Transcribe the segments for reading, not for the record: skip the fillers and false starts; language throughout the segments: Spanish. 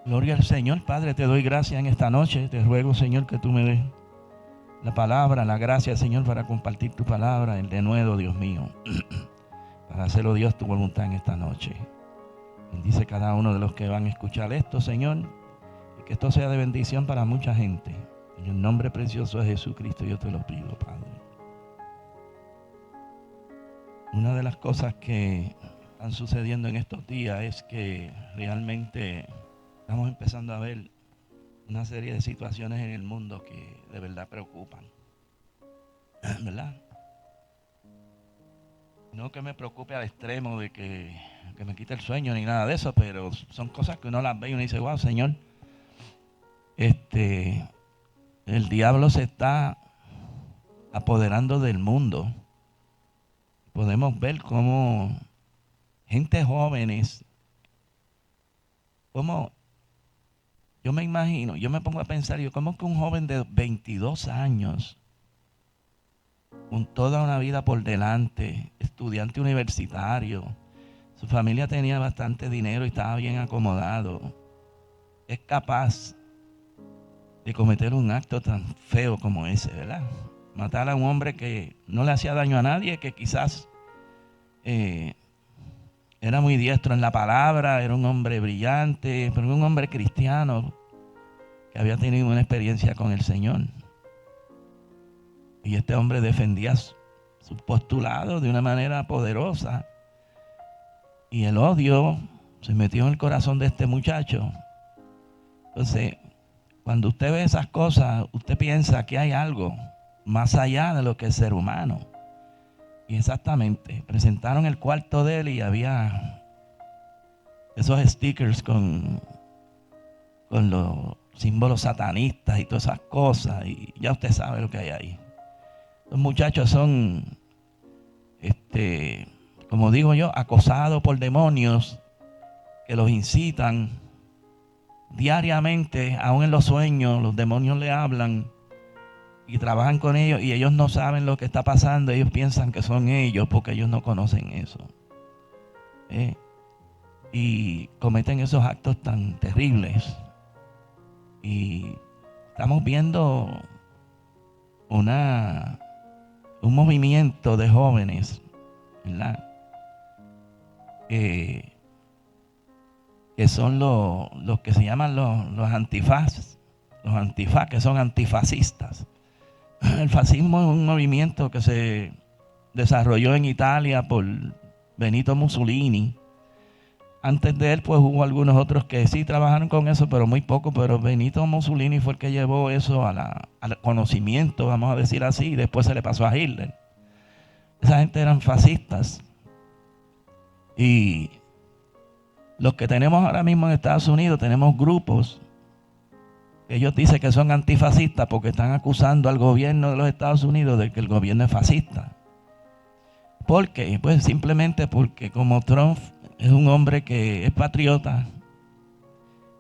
Gloria al Señor. Padre, te doy gracias en esta noche. Te ruego, Señor, que tú me des la palabra, la gracia, Señor, para compartir tu palabra, el denuedo, Dios mío, para hacerlo, Dios, tu voluntad en esta noche. Bendice cada uno de los que van a escuchar esto, Señor, y que esto sea de bendición para mucha gente. En el nombre precioso de Jesucristo yo te lo pido, Padre. Una de las cosas que están sucediendo en estos días es que realmente estamos empezando a ver una serie de situaciones en el mundo que de verdad preocupan, ¿verdad? No que me preocupe al extremo de que me quite el sueño ni nada de eso, pero son cosas que uno las ve y uno dice, wow, Señor, el diablo se está apoderando del mundo. Podemos ver cómo gente jóvenes, como yo me imagino, yo me pongo a pensar, yo como que un joven de 22 años, con toda una vida por delante, estudiante universitario, su familia tenía bastante dinero y estaba bien acomodado, es capaz de cometer un acto tan feo como ese, ¿verdad? Matar a un hombre que no le hacía daño a nadie, que quizás era muy diestro en la palabra, era un hombre brillante, pero un hombre cristiano que había tenido una experiencia con el Señor. Y este hombre defendía su postulado de una manera poderosa. Y el odio se metió en el corazón de este muchacho. Entonces, cuando usted ve esas cosas, usted piensa que hay algo más allá de lo que es ser humano. Y exactamente, presentaron el cuarto de él y había esos stickers con los símbolos satanistas y todas esas cosas. Y ya usted sabe lo que hay ahí. Los muchachos son, como digo yo, acosados por demonios que los incitan diariamente, aún en los sueños. Los demonios le hablan y trabajan con ellos y ellos no saben lo que está pasando. Ellos piensan que son ellos porque ellos no conocen eso. Y cometen esos actos tan terribles. Y estamos viendo un movimiento de jóvenes, ¿verdad? Que son los que se llaman los antifaz, que son antifascistas. El fascismo es un movimiento que se desarrolló en Italia por Benito Mussolini. Antes de él, pues hubo algunos otros que sí trabajaron con eso, pero muy poco. Pero Benito Mussolini fue el que llevó eso al conocimiento, vamos a decir así, y después se le pasó a Hitler. Esa gente eran fascistas. Y los que tenemos ahora mismo en Estados Unidos, tenemos grupos que ellos dicen que son antifascistas porque están acusando al gobierno de los Estados Unidos de que el gobierno es fascista. ¿Por qué? Pues simplemente porque como Trump es un hombre que es patriota,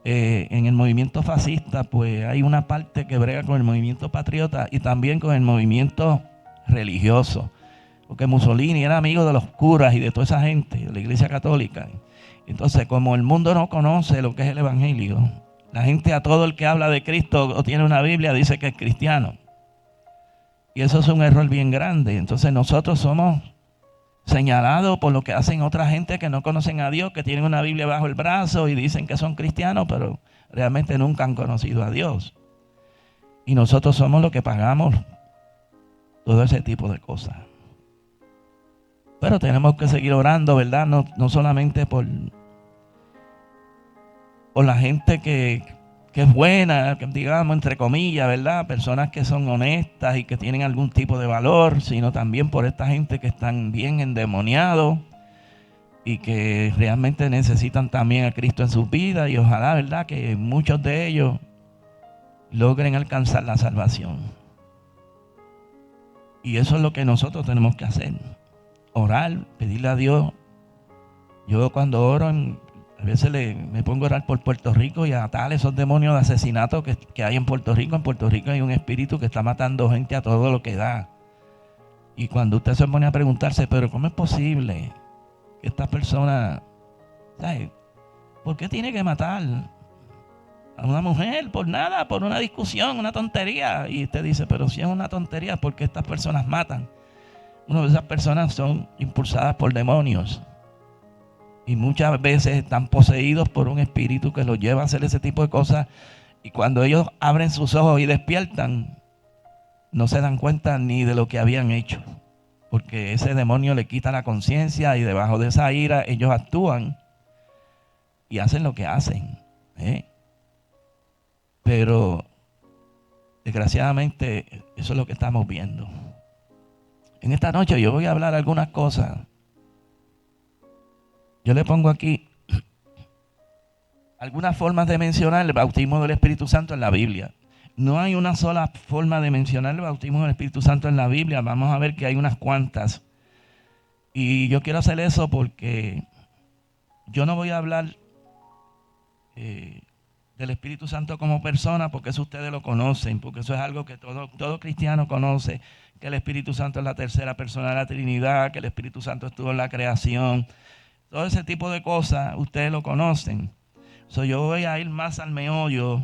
en el movimiento fascista pues hay una parte que brega con el movimiento patriota y también con el movimiento religioso. Porque Mussolini era amigo de los curas y de toda esa gente, de la Iglesia Católica. Entonces, como el mundo no conoce lo que es el Evangelio, la gente a todo el que habla de Cristo o tiene una Biblia dice que es cristiano. Y eso es un error bien grande. Entonces nosotros somos señalados por lo que hacen otra gente que no conocen a Dios, que tienen una Biblia bajo el brazo y dicen que son cristianos, pero realmente nunca han conocido a Dios. Y nosotros somos los que pagamos todo ese tipo de cosas. Pero tenemos que seguir orando, ¿verdad? No solamente por la gente que es buena, que digamos, entre comillas, ¿verdad? Personas que son honestas y que tienen algún tipo de valor, sino también por esta gente que están bien endemoniados y que realmente necesitan también a Cristo en sus vidas. Y ojalá, ¿verdad?, que muchos de ellos logren alcanzar la salvación. Y eso es lo que nosotros tenemos que hacer. Orar, pedirle a Dios. Yo cuando oro, a veces me pongo a orar por Puerto Rico y a atar esos demonios de asesinato que hay en Puerto Rico. En Puerto Rico hay un espíritu que está matando gente a todo lo que da. Y cuando usted se pone a preguntarse, pero ¿cómo es posible que esta persona, ¿sabe? ¿Por qué tiene que matar a una mujer por nada, por una discusión, una tontería. Y usted dice, pero si es una tontería, ¿por qué estas personas matan? Bueno, esas personas son impulsadas por demonios. Y muchas veces están poseídos por un espíritu que los lleva a hacer ese tipo de cosas. Y cuando ellos abren sus ojos y despiertan, no se dan cuenta ni de lo que habían hecho. Porque ese demonio le quita la conciencia y debajo de esa ira ellos actúan y hacen lo que hacen. Pero desgraciadamente eso es lo que estamos viendo. En esta noche yo voy a hablar algunas cosas. Yo le pongo aquí algunas formas de mencionar el bautismo del Espíritu Santo en la Biblia. No hay una sola forma de mencionar el bautismo del Espíritu Santo en la Biblia. Vamos a ver que hay unas cuantas. Y yo quiero hacer eso porque yo no voy a hablar del Espíritu Santo como persona, porque eso ustedes lo conocen, porque eso es algo que todo cristiano conoce, que el Espíritu Santo es la tercera persona de la Trinidad, que el Espíritu Santo estuvo en la creación. Todo ese tipo de cosas ustedes lo conocen. Yo voy a ir más al meollo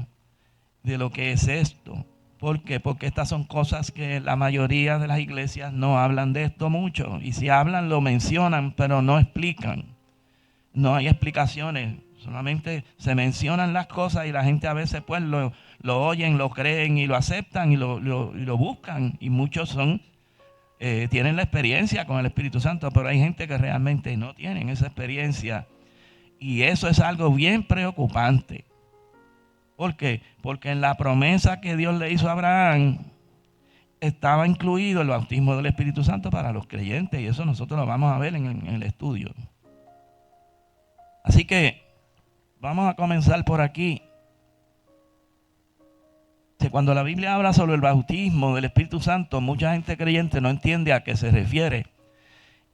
de lo que es esto. ¿Por qué? Porque estas son cosas que la mayoría de las iglesias no hablan de esto mucho. Y si hablan, lo mencionan, pero no explican. No hay explicaciones. Solamente se mencionan las cosas y la gente a veces pues lo oyen, lo creen y lo aceptan y lo buscan. Y muchos tienen la experiencia con el Espíritu Santo, pero hay gente que realmente no tienen esa experiencia. Y eso es algo bien preocupante. ¿Por qué? Porque en la promesa que Dios le hizo a Abraham estaba incluido el bautismo del Espíritu Santo para los creyentes, y eso nosotros lo vamos a ver en el estudio. Así que vamos a comenzar por aquí. Cuando la Biblia habla sobre el bautismo del Espíritu Santo, mucha gente creyente no entiende a qué se refiere.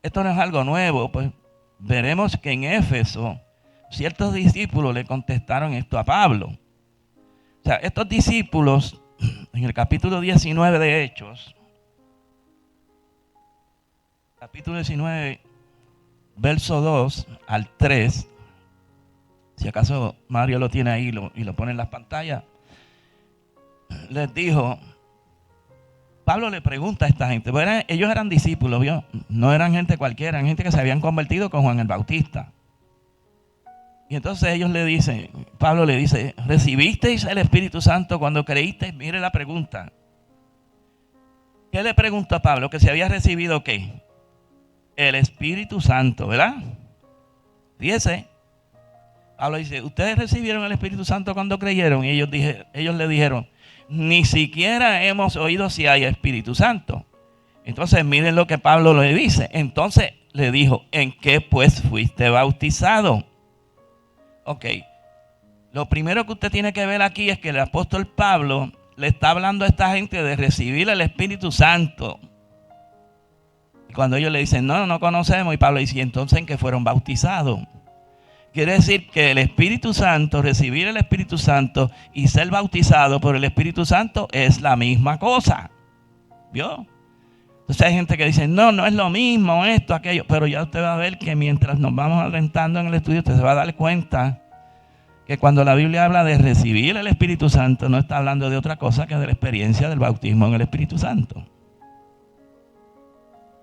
Esto no es algo nuevo, pues veremos que en Éfeso ciertos discípulos le contestaron esto a Pablo. O sea, estos discípulos, en el capítulo 19 de Hechos, capítulo 19, verso 2 al 3, si acaso Mario lo tiene ahí y lo pone en las pantallas, les dijo, Pablo le pregunta a esta gente, ellos eran discípulos, ¿vio? No eran gente cualquiera, eran gente que se habían convertido con Juan el Bautista. Y entonces ellos le dicen, Pablo le dice, ¿recibisteis el Espíritu Santo cuando creísteis? Mire la pregunta. ¿Qué le preguntó a Pablo? Que si había recibido ¿qué? El Espíritu Santo, ¿verdad? Fíjese. Pablo dice, ¿ustedes recibieron el Espíritu Santo cuando creyeron? Y ellos le dijeron, ni siquiera hemos oído si hay Espíritu Santo. Entonces miren lo que Pablo le dice. Entonces le dijo, ¿en qué pues fuiste bautizado? Ok, lo primero que usted tiene que ver aquí es que el apóstol Pablo le está hablando a esta gente de recibir el Espíritu Santo. Y cuando ellos le dicen, no conocemos, y Pablo dice, entonces ¿en qué fueron bautizados? Quiere decir que el Espíritu Santo, recibir el Espíritu Santo y ser bautizado por el Espíritu Santo es la misma cosa. ¿Vio? Entonces hay gente que dice, no es lo mismo esto, aquello. Pero ya usted va a ver que mientras nos vamos adentrando en el estudio, usted se va a dar cuenta que cuando la Biblia habla de recibir el Espíritu Santo, no está hablando de otra cosa que de la experiencia del bautismo en el Espíritu Santo.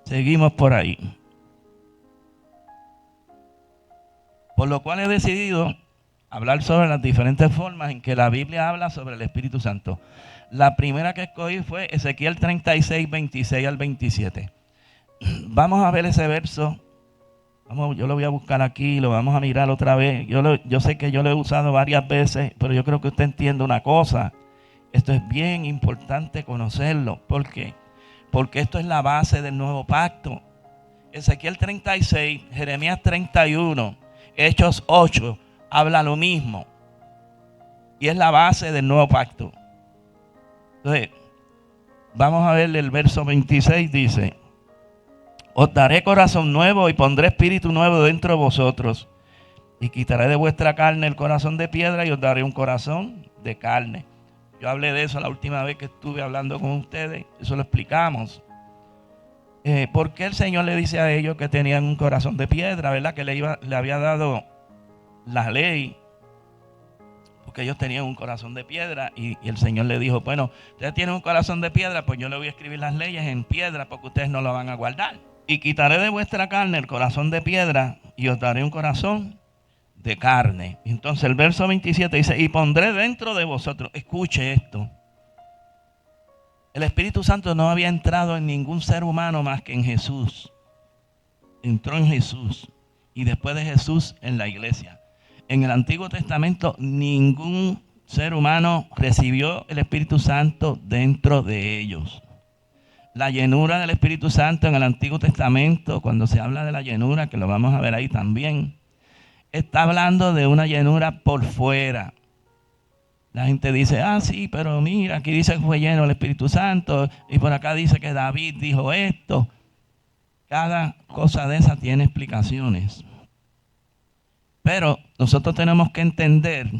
Seguimos por ahí. Por lo cual he decidido hablar sobre las diferentes formas en que la Biblia habla sobre el Espíritu Santo. La primera que escogí fue Ezequiel 36, 26 al 27. Vamos a ver ese verso. Yo lo voy a buscar aquí, lo vamos a mirar otra vez. Yo sé que yo lo he usado varias veces, pero yo creo que usted entiende una cosa. Esto es bien importante conocerlo. ¿Por qué? Porque esto es la base del nuevo pacto. Ezequiel 36, Jeremías 31, Hechos 8, habla lo mismo. Y es la base del nuevo pacto. Entonces, vamos a ver el verso 26, dice, os daré corazón nuevo y pondré espíritu nuevo dentro de vosotros. Y quitaré de vuestra carne el corazón de piedra y os daré un corazón de carne. Yo hablé de eso la última vez que estuve hablando con ustedes. Eso lo explicamos. ¿Por qué el Señor le dice a ellos que tenían un corazón de piedra? ¿Verdad? Que le había dado la ley. porque ellos tenían un corazón de piedra y el Señor le dijo, bueno, ustedes tienen un corazón de piedra, pues yo le voy a escribir las leyes en piedra porque ustedes no lo van a guardar. Y quitaré de vuestra carne el corazón de piedra y os daré un corazón de carne. Entonces el verso 27 dice, y pondré dentro de vosotros, escuche esto, el Espíritu Santo no había entrado en ningún ser humano más que en Jesús. Entró en Jesús y después de Jesús en la iglesia. En el Antiguo Testamento ningún ser humano recibió el Espíritu Santo dentro de ellos. La llenura del Espíritu Santo en el Antiguo Testamento, cuando se habla de la llenura, que lo vamos a ver ahí también, está hablando de una llenura por fuera. La gente dice, sí, pero mira, aquí dice que fue lleno el Espíritu Santo y por acá dice que David dijo esto. Cada cosa de esa tiene explicaciones. Pero nosotros tenemos que entender,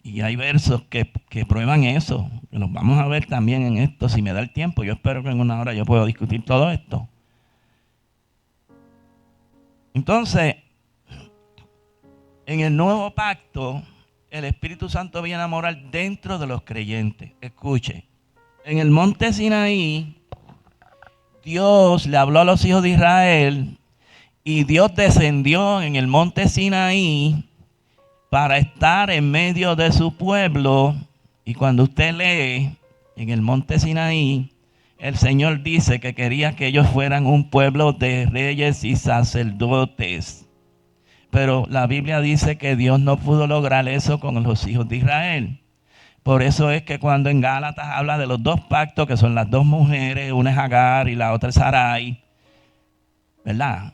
y hay versos que prueban eso, que los vamos a ver también en esto, si me da el tiempo. Yo espero que en una hora yo pueda discutir todo esto. Entonces, en el nuevo pacto, el Espíritu Santo viene a morar dentro de los creyentes. Escuche, en el monte Sinaí, Dios le habló a los hijos de Israel y Dios descendió en el monte Sinaí para estar en medio de su pueblo. Y cuando usted lee en el monte Sinaí, el Señor dice que quería que ellos fueran un pueblo de reyes y sacerdotes. Pero la Biblia dice que Dios no pudo lograr eso con los hijos de Israel. Por eso es que cuando en Gálatas habla de los dos pactos, que son las dos mujeres, una es Agar y la otra es Sarai, ¿verdad?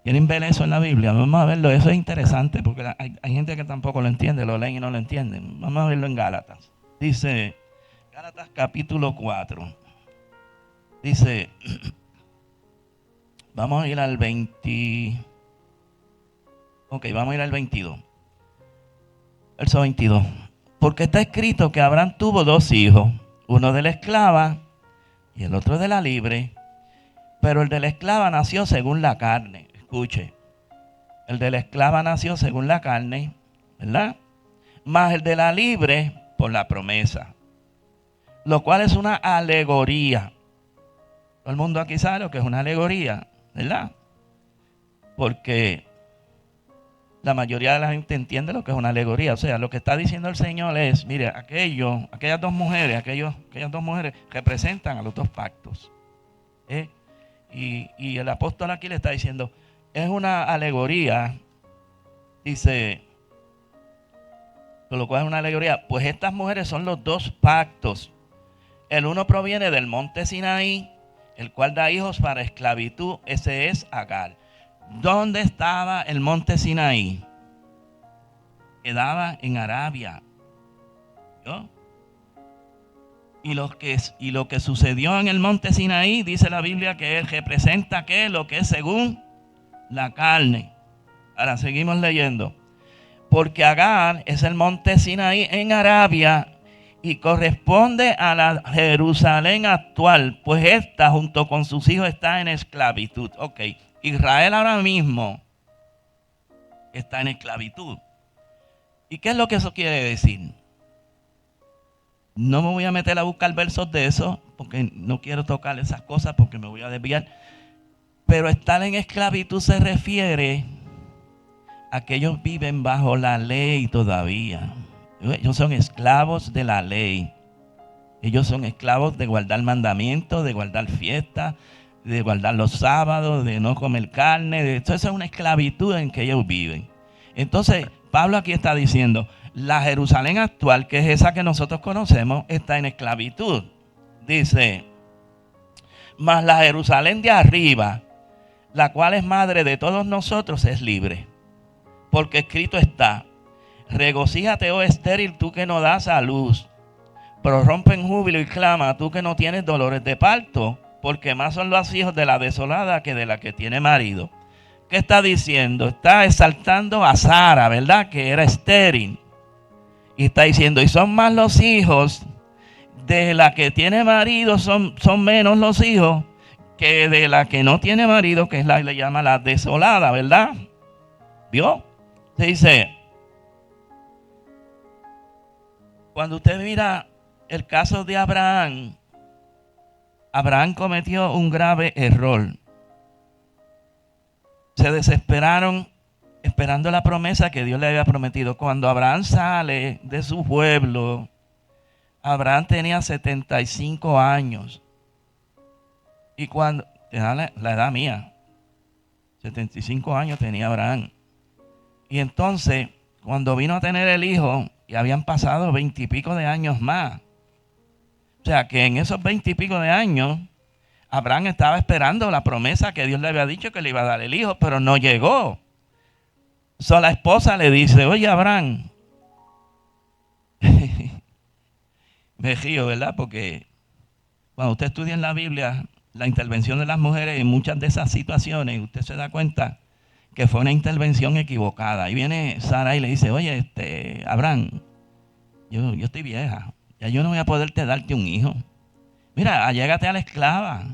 ¿Quieren ver eso en la Biblia? Vamos a verlo, eso es interesante porque hay gente que tampoco lo entiende, lo leen y no lo entienden. Vamos a verlo en Gálatas. Dice, Gálatas capítulo 4. Dice, vamos a ir al 20... Ok, vamos a ir al 22. Verso 22. Porque está escrito que Abraham tuvo dos hijos, uno de la esclava y el otro de la libre. Pero el de la esclava nació según la carne. Escuche, el de la esclava nació según la carne, ¿verdad? Mas el de la libre por la promesa. Lo cual es una alegoría. Todo el mundo aquí sabe lo que es una alegoría, ¿verdad? Porque la mayoría de la gente entiende lo que es una alegoría. O sea, lo que está diciendo el Señor es, mire, aquellas dos mujeres representan a los dos pactos. Y el apóstol aquí le está diciendo, es una alegoría, dice, por lo cual es una alegoría, pues estas mujeres son los dos pactos. El uno proviene del monte Sinaí, el cual da hijos para esclavitud, ese es Agar. ¿Dónde estaba el monte Sinaí? Quedaba en Arabia. ¿Yo? Y lo que sucedió en el monte Sinaí, dice la Biblia que él representa ¿qué? Lo que es según la carne. Ahora seguimos leyendo. Porque Agar es el monte Sinaí en Arabia y corresponde a la Jerusalén actual, pues esta junto con sus hijos está en esclavitud. Ok. Israel ahora mismo está en esclavitud. ¿Y qué es lo que eso quiere decir? No me voy a meter a buscar versos de eso, porque no quiero tocar esas cosas porque me voy a desviar. Pero estar en esclavitud se refiere a que ellos viven bajo la ley todavía. Ellos son esclavos de la ley. Ellos son esclavos de guardar mandamientos, de guardar fiestas, de guardar los sábados, de no comer carne. Eso es una esclavitud en que ellos viven. Entonces, Pablo aquí está diciendo, la Jerusalén actual, que es esa que nosotros conocemos, está en esclavitud. Dice, mas la Jerusalén de arriba, la cual es madre de todos nosotros, es libre. Porque escrito está, regocíjate, oh estéril, tú que no das a luz. Prorrompe en júbilo y clama, tú que no tienes dolores de parto, porque más son los hijos de la desolada que de la que tiene marido. ¿Qué está diciendo? Está exaltando a Sara, ¿verdad? Que era estéril. Y está diciendo, y son más los hijos de la que tiene marido, son menos los hijos que de la que no tiene marido, que es la que le llama la desolada, ¿verdad? ¿Vio? Se dice, Cuando usted mira el caso de Abraham, Abraham cometió un grave error. Se desesperaron esperando la promesa que Dios le había prometido. Cuando Abraham sale de su pueblo, Abraham tenía 75 años. Y cuando, la edad mía, 75 años tenía Abraham. Y entonces, cuando vino a tener el hijo, y habían pasado 20 y pico de años más. O sea, que en esos 20 y pico de años, Abraham estaba esperando la promesa que Dios le había dicho que le iba a dar el hijo, pero no llegó. La esposa le dice, oye, Abraham, me río, ¿verdad? Porque cuando usted estudia en la Biblia la intervención de las mujeres en muchas de esas situaciones, usted se da cuenta que fue una intervención equivocada. Y viene Sara y le dice, oye, Abraham, yo estoy vieja, ya yo no voy a poderte darte un hijo. Mira, allégate a la esclava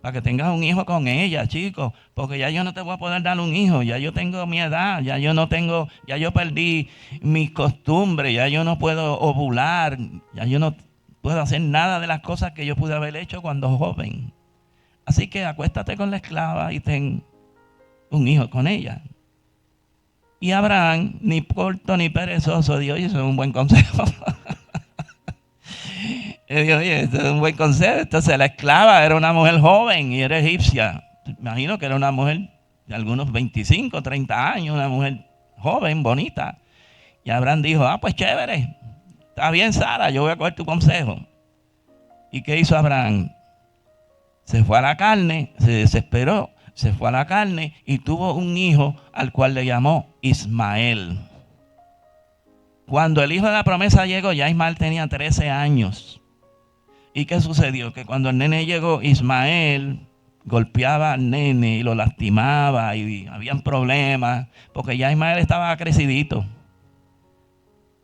para que tengas un hijo con ella, chico, porque ya yo no te voy a poder dar un hijo, ya yo tengo mi edad, ya yo perdí mis costumbres, ya yo no puedo ovular, ya yo no puedo hacer nada de las cosas que yo pude haber hecho cuando joven. Así que acuéstate con la esclava y ten un hijo con ella. Y Abraham, ni corto ni perezoso, dijo, oye, eso es un buen consejo. Y dijo, oye, esto es un buen consejo. Entonces la esclava era una mujer joven y era egipcia. Imagino que era una mujer de algunos 25, 30 años, una mujer joven, bonita. Y Abraham dijo, pues chévere, está bien, Sara, yo voy a coger tu consejo. ¿Y qué hizo Abraham? Se fue a la carne, se desesperó, se fue a la carne y tuvo un hijo al cual le llamó Ismael. Cuando el hijo de la promesa llegó, ya Ismael tenía 13 años. ¿Y qué sucedió? Que cuando el nene llegó, Ismael golpeaba al nene y lo lastimaba y habían problemas, porque ya Ismael estaba crecidito.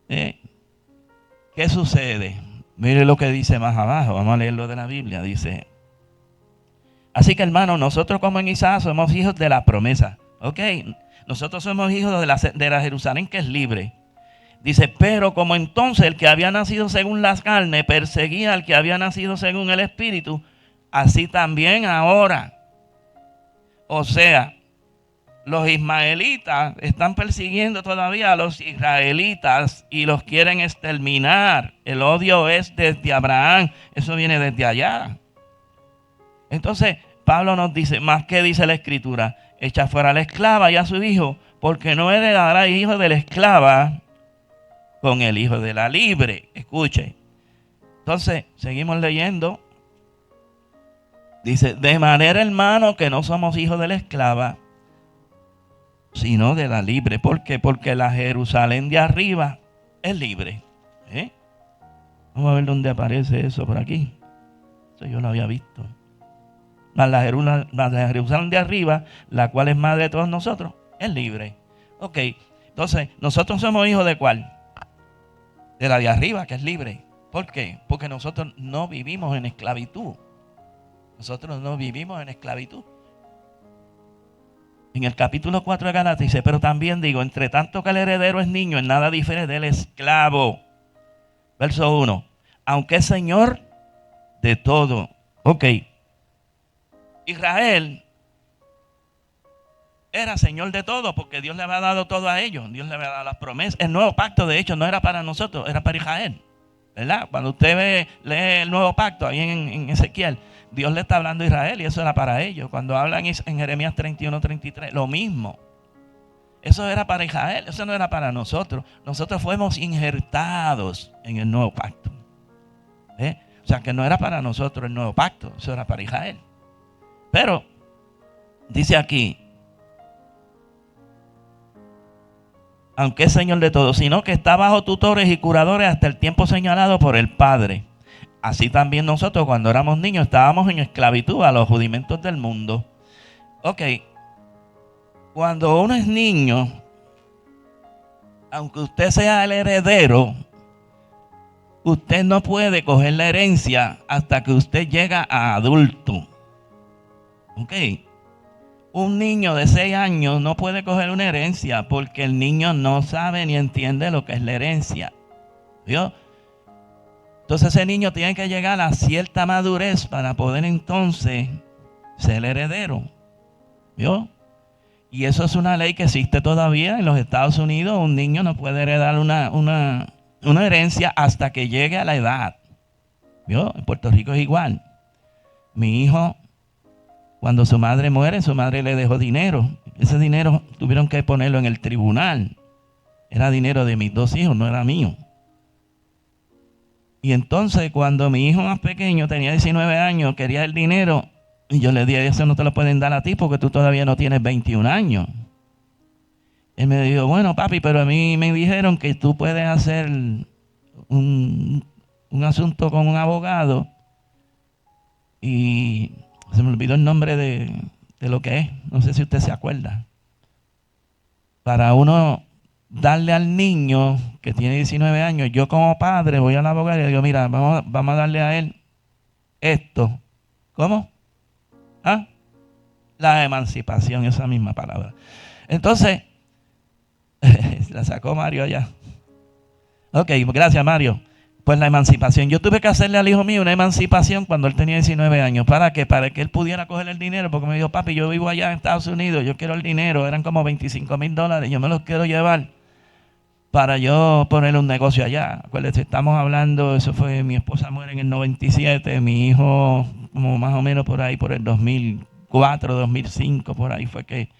¿Qué sucede? Mire lo que dice más abajo, vamos a leerlo de la Biblia, dice: así que, hermanos, nosotros como en Isaac somos hijos de la promesa. Ok, nosotros somos hijos de la Jerusalén que es libre. Dice, pero como entonces el que había nacido según las carnes perseguía al que había nacido según el Espíritu, así también ahora. O sea, los ismaelitas están persiguiendo todavía a los israelitas y los quieren exterminar. El odio es desde Abraham, eso viene desde allá. Entonces, Pablo nos dice, más que dice la Escritura, echa fuera a la esclava y a su hijo, porque no heredará el hijo de la esclava con el hijo de la libre. Escuche. Entonces, seguimos leyendo. Dice, de manera, hermano, que no somos hijos de la esclava, sino de la libre. ¿Por qué? Porque la Jerusalén de arriba es libre. Vamos a ver dónde aparece eso por aquí. Eso yo lo había visto. La Jerusalén de arriba, la cual es madre de todos nosotros, es libre. Ok, entonces, ¿nosotros somos hijos de cuál? De la de arriba, que es libre. ¿Por qué? Porque nosotros no vivimos en esclavitud. Nosotros no vivimos en esclavitud. En el capítulo 4 de Gálatas dice, pero también digo, entre tanto que el heredero es niño, en nada difiere del esclavo. Verso 1. Aunque es señor de todo. Ok. Israel era señor de todo porque Dios le había dado todo a ellos. Dios le había dado las promesas. El nuevo pacto, de hecho, no era para nosotros, era para Israel. ¿Verdad? Cuando usted lee el nuevo pacto ahí en Ezequiel, Dios le está hablando a Israel y eso era para ellos. Cuando hablan en Jeremías 31, 33, lo mismo. Eso era para Israel, eso no era para nosotros. Nosotros fuimos injertados en el nuevo pacto. O sea que no era para nosotros el nuevo pacto, eso era para Israel. Pero, dice aquí, aunque es señor de todo, sino que está bajo tutores y curadores hasta el tiempo señalado por el Padre. Así también nosotros cuando éramos niños estábamos en esclavitud a los rudimentos del mundo. Ok, cuando uno es niño, aunque usted sea el heredero, usted no puede coger la herencia hasta que usted llega a adulto. Ok. Un niño de 6 años no puede coger una herencia porque el niño no sabe ni entiende lo que es la herencia. ¿Vio? Entonces ese niño tiene que llegar a cierta madurez para poder entonces ser heredero. ¿Vio? Y eso es una ley que existe todavía en los Estados Unidos. Un niño no puede heredar una herencia hasta que llegue a la edad. ¿Vio? En Puerto Rico es igual. Mi hijo, cuando su madre muere, su madre le dejó dinero. Ese dinero tuvieron que ponerlo en el tribunal. Era dinero de mis 2 hijos, no era mío. Y entonces cuando mi hijo más pequeño tenía 19 años, quería el dinero, y yo le dije, eso no te lo pueden dar a ti porque tú todavía no tienes 21 años. Él me dijo, bueno papi, pero a mí me dijeron que tú puedes hacer un asunto con un abogado, y se me olvidó el nombre de lo que es, no sé si usted se acuerda, para uno darle al niño que tiene 19 años, yo como padre voy al abogado y le digo, mira, vamos a darle a él esto. ¿Cómo? ¿Ah? La emancipación, esa misma palabra. Entonces, la sacó Mario allá. Ok, gracias Mario. Pues la emancipación. Yo tuve que hacerle al hijo mío una emancipación cuando él tenía 19 años. ¿Para qué? Para que él pudiera coger el dinero. Porque me dijo, papi, yo vivo allá en Estados Unidos, yo quiero el dinero. Eran como $25,000. Yo me los quiero llevar para yo poner un negocio allá. Acuérdense, estamos hablando, eso fue, mi esposa muere en el 97, mi hijo como más o menos por ahí, por el 2004, 2005, por ahí fue que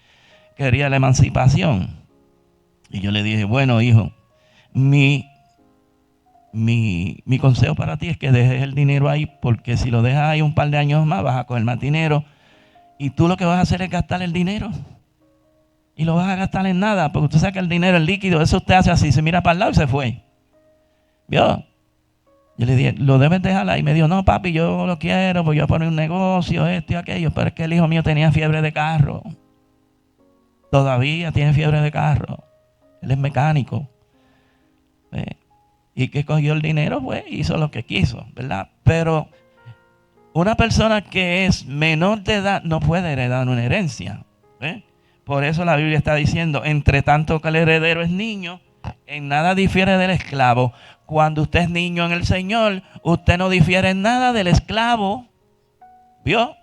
quería la emancipación. Y yo le dije, bueno hijo, mi consejo para ti es que dejes el dinero ahí, porque si lo dejas ahí un par de años más vas a coger más dinero y tú lo que vas a hacer es gastar el dinero y lo vas a gastar en nada, porque usted saca el dinero, el líquido, eso usted hace así, se mira para el lado y se fue. ¿Vio? Yo le dije, lo debes dejar ahí. Y me dijo, no papi, yo lo quiero, pues yo voy a poner un negocio, esto y aquello. Pero es que el hijo mío tenía fiebre de carro. Todavía tiene fiebre de carro. Él es mecánico. Y que cogió el dinero, pues hizo lo que quiso, ¿verdad? Pero una persona que es menor de edad no puede heredar una herencia. Por eso la Biblia está diciendo, entre tanto que el heredero es niño, en nada difiere del esclavo. Cuando usted es niño en el Señor, usted no difiere en nada del esclavo. ¿Vio?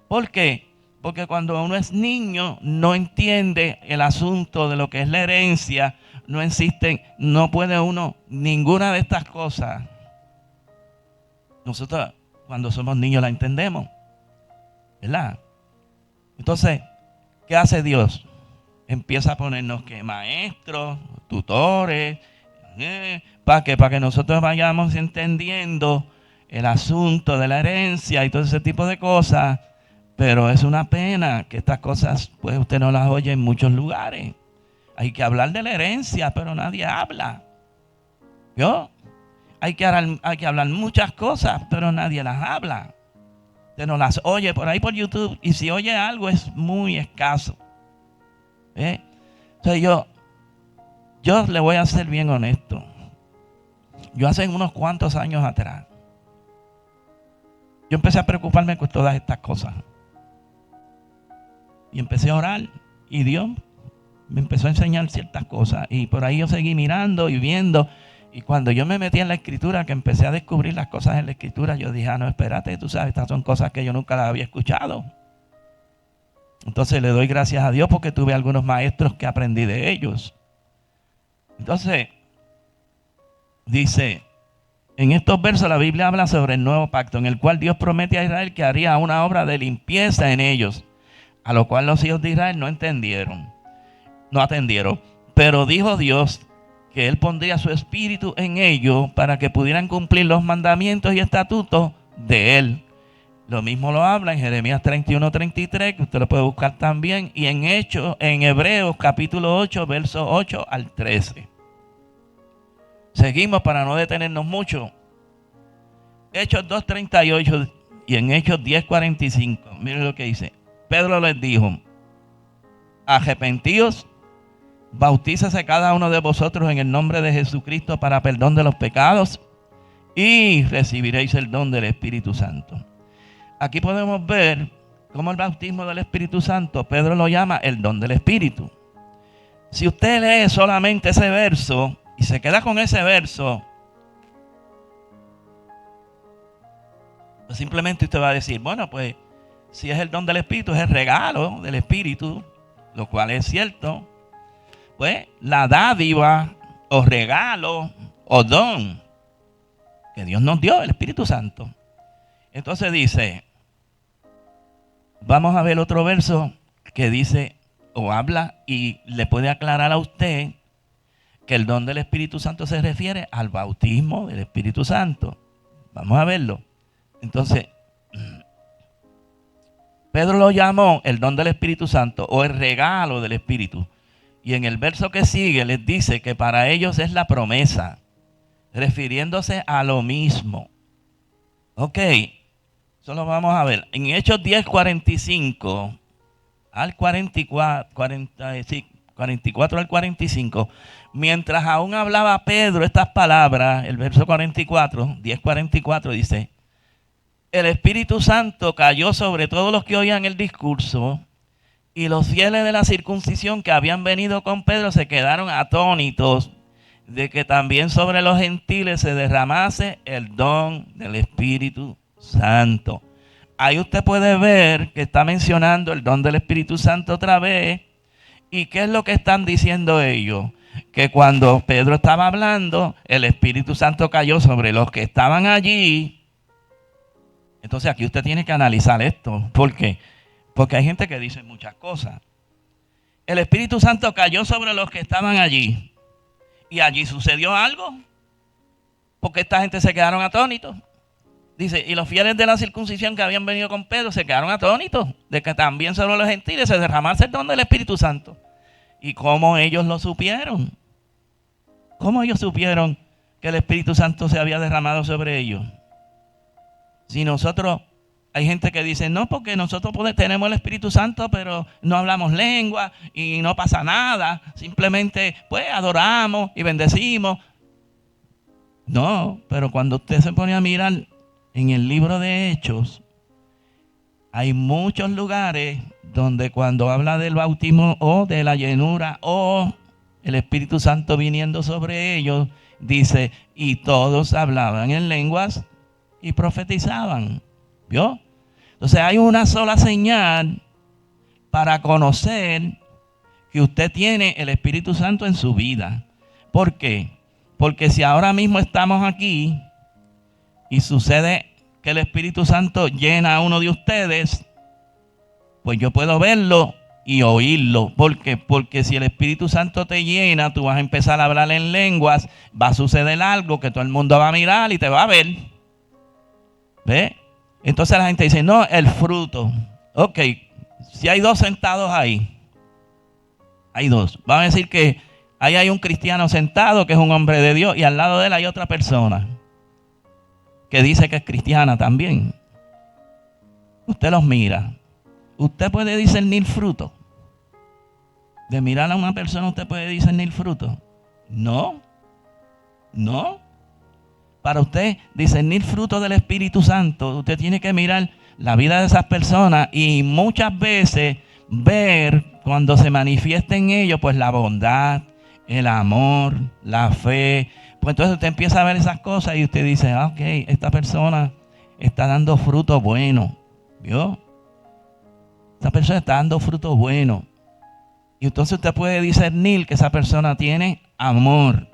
¿Por qué? Porque cuando uno es niño, no entiende el asunto de lo que es la herencia, no existen, no puede uno ninguna de estas cosas. Nosotros cuando somos niños la entendemos, ¿verdad? Entonces, ¿qué hace Dios? Empieza a ponernos que maestros, tutores, para que nosotros vayamos entendiendo el asunto de la herencia y todo ese tipo de cosas. Pero es una pena que estas cosas, pues usted no las oye en muchos lugares. Hay que hablar de la herencia, pero nadie habla. ¿Yo? Hay que hablar muchas cosas, pero nadie las habla. Usted no las oye por ahí por YouTube, y si oye algo es muy escaso. Entonces yo le voy a ser bien honesto. Yo hace unos cuantos años atrás, yo empecé a preocuparme con todas estas cosas. Y empecé a orar, y Dios me empezó a enseñar ciertas cosas. Y por ahí yo seguí mirando y viendo. Y cuando yo me metí en la escritura, que empecé a descubrir las cosas en la escritura, yo dije, no, espérate, tú sabes, estas son cosas que yo nunca las había escuchado. Entonces le doy gracias a Dios porque tuve algunos maestros que aprendí de ellos. Entonces, dice, en estos versos la Biblia habla sobre el nuevo pacto, en el cual Dios promete a Israel que haría una obra de limpieza en ellos, a lo cual los hijos de Israel no atendieron. Pero dijo Dios que Él pondría su espíritu en ellos para que pudieran cumplir los mandamientos y estatutos de Él. Lo mismo lo habla en Jeremías 31:33, que usted lo puede buscar también, y en Hebreos capítulo 8, versos 8 al 13. Seguimos para no detenernos mucho. Hechos 2:38 y en Hechos 10:45. Miren lo que dice. Pedro les dijo, arrepentíos, bautízase cada uno de vosotros en el nombre de Jesucristo para perdón de los pecados y recibiréis el don del Espíritu Santo. Aquí podemos ver cómo el bautismo del Espíritu Santo, Pedro lo llama el don del Espíritu. Si usted lee solamente ese verso y se queda con ese verso, Pues simplemente usted va a decir, bueno, pues si es el don del Espíritu, es el regalo del Espíritu, lo cual es cierto. Pues la dádiva o regalo o don que Dios nos dio, el Espíritu Santo. Entonces dice, vamos a ver otro verso que dice o habla y le puede aclarar a usted que el don del Espíritu Santo se refiere al bautismo del Espíritu Santo. Vamos a verlo. Entonces, Pedro lo llamó el don del Espíritu Santo o el regalo del Espíritu. Y en el verso que sigue les dice que para ellos es la promesa, refiriéndose a lo mismo. Ok, eso lo vamos a ver. En Hechos 10, 45 al 44 al 45, mientras aún hablaba Pedro estas palabras, el verso 44, 10, 44 dice, el Espíritu Santo cayó sobre todos los que oían el discurso, y los fieles de la circuncisión que habían venido con Pedro se quedaron atónitos de que también sobre los gentiles se derramase el don del Espíritu Santo. Ahí usted puede ver que está mencionando el don del Espíritu Santo otra vez. ¿Y qué es lo que están diciendo ellos? Que cuando Pedro estaba hablando, el Espíritu Santo cayó sobre los que estaban allí. Entonces aquí usted tiene que analizar esto. ¿Por qué? Porque hay gente que dice muchas cosas. El Espíritu Santo cayó sobre los que estaban allí. Y allí sucedió algo. Porque esta gente se quedaron atónitos. Dice, y los fieles de la circuncisión que habían venido con Pedro se quedaron atónitos de que también sobre los gentiles se derramase el don del Espíritu Santo. ¿Y cómo ellos lo supieron? ¿Cómo ellos supieron que el Espíritu Santo se había derramado sobre ellos? Si nosotros, hay gente que dice, no, porque nosotros tenemos el Espíritu Santo, pero no hablamos lengua y no pasa nada. Simplemente, pues, adoramos y bendecimos. No, pero cuando usted se pone a mirar en el libro de Hechos, hay muchos lugares donde cuando habla del bautismo o de la llenura o el Espíritu Santo viniendo sobre ellos, dice, y todos hablaban en lenguas y profetizaban. ¿Vio? Entonces hay una sola señal para conocer que usted tiene el Espíritu Santo en su vida. ¿Por qué? Porque si ahora mismo estamos aquí y sucede que el Espíritu Santo llena a uno de ustedes, pues yo puedo verlo y oírlo. ¿Por qué? Porque si el Espíritu Santo te llena, tú vas a empezar a hablar en lenguas, va a suceder algo que todo el mundo va a mirar y te va a ver. ¿Ve? Entonces la gente dice, no, el fruto. Ok, si hay dos sentados ahí, hay dos. Vamos a decir que ahí hay un cristiano sentado que es un hombre de Dios y al lado de él hay otra persona que dice que es cristiana también. Usted los mira. Usted puede discernir fruto. De mirar a una persona usted puede discernir fruto. No. No. Para usted discernir fruto del Espíritu Santo, usted tiene que mirar la vida de esas personas y muchas veces ver cuando se manifiesta en ellos pues la bondad, el amor, la fe. Pues entonces usted empieza a ver esas cosas y usted dice, ok, esta persona está dando fruto bueno. ¿Vio? Esta persona está dando fruto bueno. Y entonces usted puede discernir que esa persona tiene amor.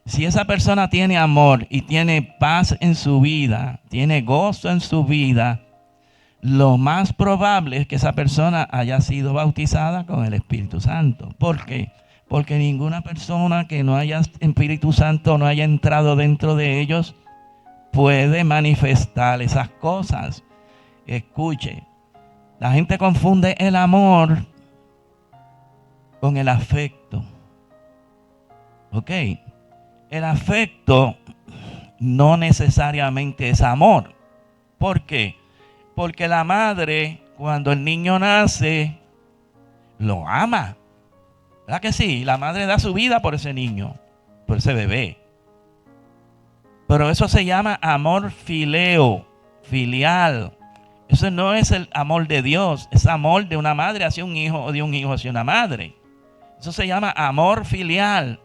Si esa persona tiene amor y tiene paz en su vida, tiene gozo en su vida, lo más probable es que esa persona haya sido bautizada con el Espíritu Santo. ¿Por qué? Porque ninguna persona que no haya Espíritu Santo, no haya entrado dentro de ellos, puede manifestar esas cosas. Escuche, la gente confunde el amor con el afecto. ¿Ok? El afecto no necesariamente es amor. ¿Por qué? Porque la madre, cuando el niño nace, lo ama. ¿Verdad que sí? La madre da su vida por ese niño, por ese bebé. Pero eso se llama amor fileo, filial. Eso no es el amor de Dios, es amor de una madre hacia un hijo o de un hijo hacia una madre. Eso se llama amor filial.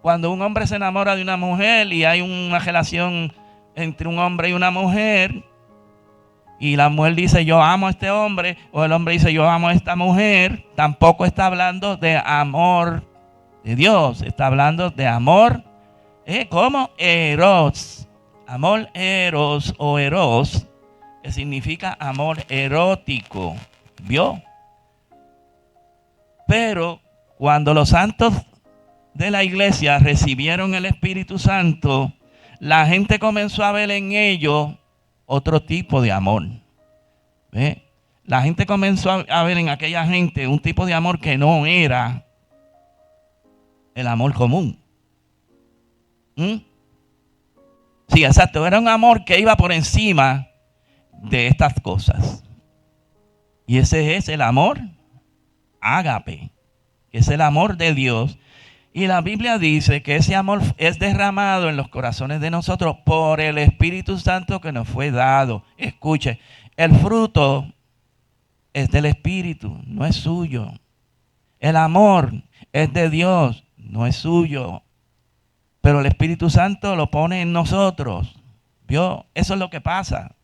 Cuando un hombre se enamora de una mujer y hay una relación entre un hombre y una mujer, y la mujer dice yo amo a este hombre, o el hombre dice yo amo a esta mujer, tampoco está hablando de amor de Dios, está hablando de amor, como eros, amor eros o eros, que significa amor erótico, ¿vio? Pero cuando los santos de la iglesia recibieron el Espíritu Santo, la gente comenzó a ver en ellos otro tipo de amor. ¿Ve? La gente comenzó a ver en aquella gente un tipo de amor que no era el amor común. Sí, exacto. Era un amor que iba por encima de estas cosas. Y ese es el amor ágape, que es el amor de Dios. Y la Biblia dice que ese amor es derramado en los corazones de nosotros por el Espíritu Santo que nos fue dado. Escuche, el fruto es del Espíritu, no es suyo. El amor es de Dios, no es suyo. Pero el Espíritu Santo lo pone en nosotros. ¿Vio? Eso es lo que pasa.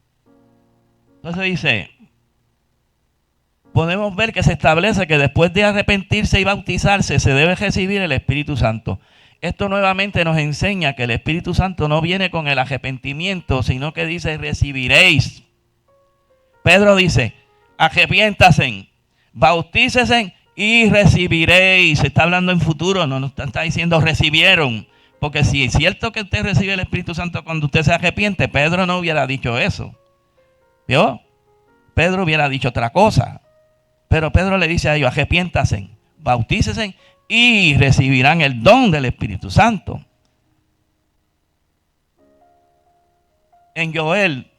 Entonces dice, podemos ver que se establece que después de arrepentirse y bautizarse se debe recibir el Espíritu Santo. Esto nuevamente nos enseña que el Espíritu Santo no viene con el arrepentimiento, sino que dice recibiréis. Pedro dice, arrepiéntase, bautícese y recibiréis. Se está hablando en futuro, no nos está diciendo recibieron. Porque si es cierto que usted recibe el Espíritu Santo cuando usted se arrepiente, Pedro no hubiera dicho eso. ¿Vio? Pedro hubiera dicho otra cosa. Pero Pedro le dice a ellos, arrepiéntanse, bautícesen y recibirán el don del Espíritu Santo. En Joel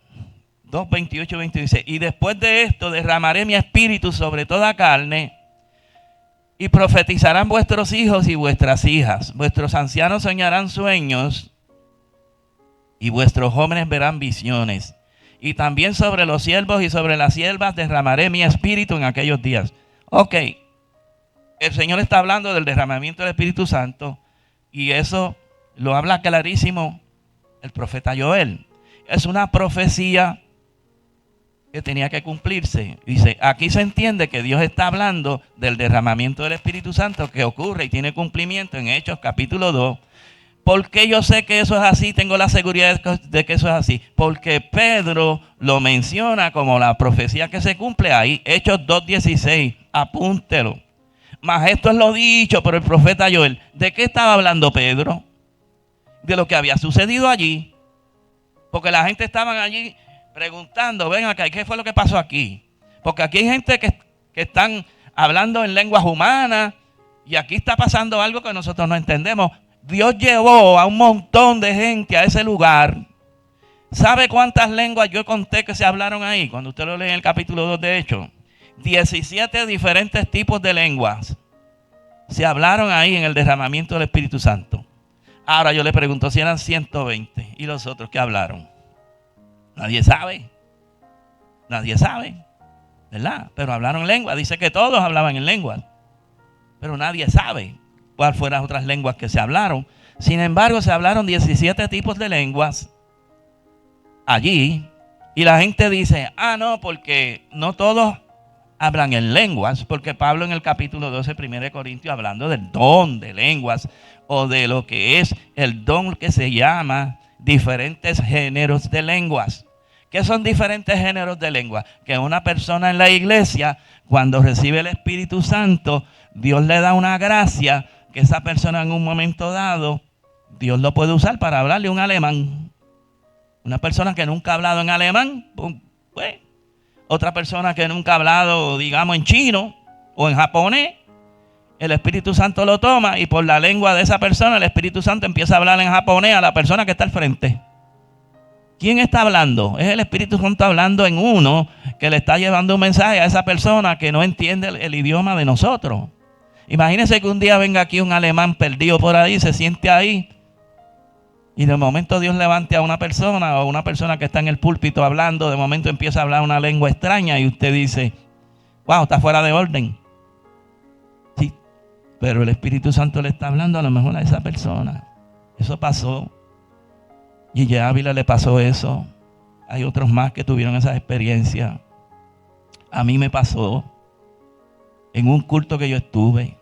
2, 28, 20 dice, y después de esto derramaré mi espíritu sobre toda carne y profetizarán vuestros hijos y vuestras hijas. Vuestros ancianos soñarán sueños y vuestros jóvenes verán visiones. Y también sobre los siervos y sobre las siervas derramaré mi espíritu en aquellos días. Ok, el Señor está hablando del derramamiento del Espíritu Santo y eso lo habla clarísimo el profeta Joel. Es una profecía que tenía que cumplirse. Dice, aquí se entiende que Dios está hablando del derramamiento del Espíritu Santo que ocurre y tiene cumplimiento en Hechos capítulo 2. ¿Por qué yo sé que eso es así? Tengo la seguridad de que eso es así. Porque Pedro lo menciona como la profecía que se cumple ahí. Hechos 2:16. Apúntelo. Mas esto es lo dicho por el profeta Joel. ¿De qué estaba hablando Pedro? De lo que había sucedido allí. Porque la gente estaba allí preguntando, ven acá, ¿qué fue lo que pasó aquí? Porque aquí hay gente que están hablando en lenguas humanas y aquí está pasando algo que nosotros no entendemos. Dios llevó a un montón de gente a ese lugar. ¿Sabe cuántas lenguas yo conté que se hablaron ahí? Cuando usted lo lee en el capítulo 2 de Hechos. 17 diferentes tipos de lenguas se hablaron ahí en el derramamiento del Espíritu Santo. Ahora yo le pregunto si eran 120 y los otros que hablaron. Nadie sabe. Nadie sabe. ¿Verdad? Pero hablaron lengua. Dice que todos hablaban en lengua. Pero nadie sabe cuáles fueron las otras lenguas que se hablaron. Sin embargo, se hablaron 17 tipos de lenguas allí. Y la gente dice, no, porque no todos hablan en lenguas. Porque Pablo en el capítulo 12, 1 de Corintios, hablando del don de lenguas o de lo que es el don que se llama diferentes géneros de lenguas. ¿Qué son diferentes géneros de lengua? Que una persona en la iglesia, cuando recibe el Espíritu Santo, Dios le da una gracia que esa persona en un momento dado, Dios lo puede usar para hablarle un alemán. Una persona que nunca ha hablado en alemán, pues, otra persona que nunca ha hablado, digamos, en chino o en japonés, el Espíritu Santo lo toma y por la lengua de esa persona, el Espíritu Santo empieza a hablar en japonés a la persona que está al frente. ¿Quién está hablando? Es el Espíritu Santo hablando en uno que le está llevando un mensaje a esa persona que no entiende el idioma de nosotros. Imagínense que un día venga aquí un alemán perdido por ahí, se siente ahí y de momento Dios levante a una persona o una persona que está en el púlpito hablando, de momento empieza a hablar una lengua extraña y usted dice, wow, está fuera de orden. Sí, pero el Espíritu Santo le está hablando a lo mejor a esa persona. Eso pasó. Gigi Ávila le pasó eso. Hay otros más que tuvieron esa experiencia. A mí me pasó en un culto que yo estuve.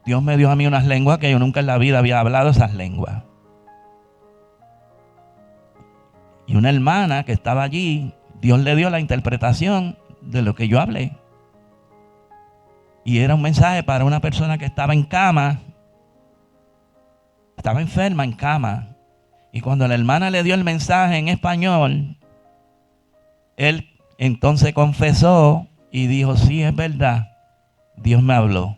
Dios me dio a mí unas lenguas que yo nunca en la vida había hablado esas lenguas. Y una hermana que estaba allí, Dios le dio la interpretación de lo que yo hablé. Y era un mensaje para una persona que estaba en cama. Estaba enferma en cama. Y cuando la hermana le dio el mensaje en español, él entonces confesó y dijo, sí, es verdad, Dios me habló.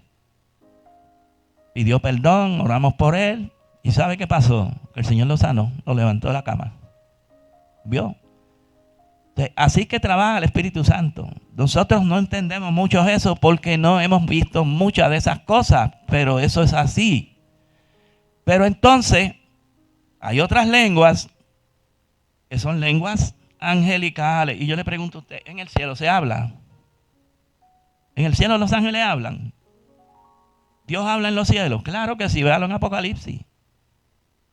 Pidió perdón, oramos por él. ¿Y sabe qué pasó? Que el Señor lo sanó, lo levantó de la cama. ¿Vio? Entonces, así que trabaja el Espíritu Santo. Nosotros no entendemos mucho eso porque no hemos visto muchas de esas cosas, pero eso es así. Pero entonces, hay otras lenguas que son lenguas angelicales. Y yo le pregunto a usted, ¿en el cielo se habla? ¿En el cielo los ángeles hablan? ¿Dios habla en los cielos? Claro que sí, véalo en Apocalipsis.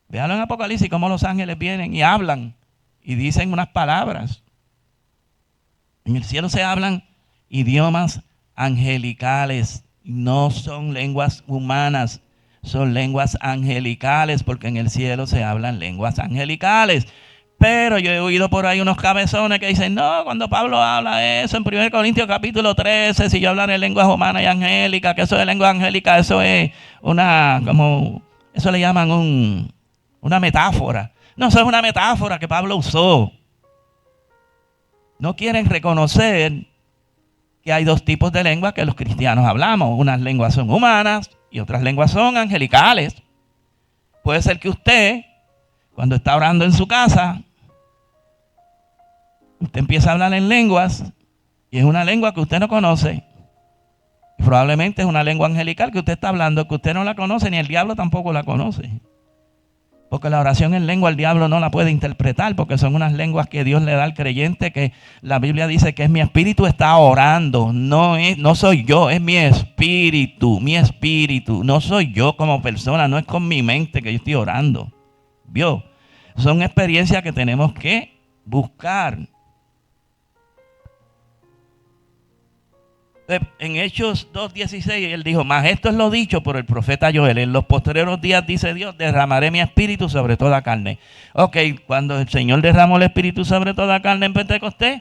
Véalo en Apocalipsis cómo los ángeles vienen y hablan y dicen unas palabras. En el cielo se hablan idiomas angelicales, no son lenguas humanas, son lenguas angelicales, porque en el cielo se hablan lenguas angelicales. Pero yo he oído por ahí unos cabezones que dicen, no, cuando Pablo habla eso en 1 Corintios capítulo 13, si yo hablar en lenguas humanas y angélicas, que eso de lengua angélica, eso es eso le llaman una metáfora. No, eso es una metáfora que Pablo usó. No quieren reconocer que hay dos tipos de lenguas que los cristianos hablamos. Unas lenguas son humanas y otras lenguas son angelicales. Puede ser que usted, cuando está orando en su casa, usted empieza a hablar en lenguas y es una lengua que usted no conoce. Y probablemente es una lengua angelical que usted está hablando, que usted no la conoce, ni el diablo tampoco la conoce. Porque la oración en lengua el diablo no la puede interpretar, porque son unas lenguas que Dios le da al creyente, que la Biblia dice que es mi espíritu está orando. No soy yo, es mi espíritu. No soy yo como persona, no es con mi mente que yo estoy orando. ¿Vio? Son experiencias que tenemos que buscar. En Hechos 2:16 él dijo, mas esto es lo dicho por el profeta Joel, en los posteriores días dice Dios, derramaré mi espíritu sobre toda carne. Ok, cuando el Señor derramó el espíritu sobre toda carne en Pentecostés,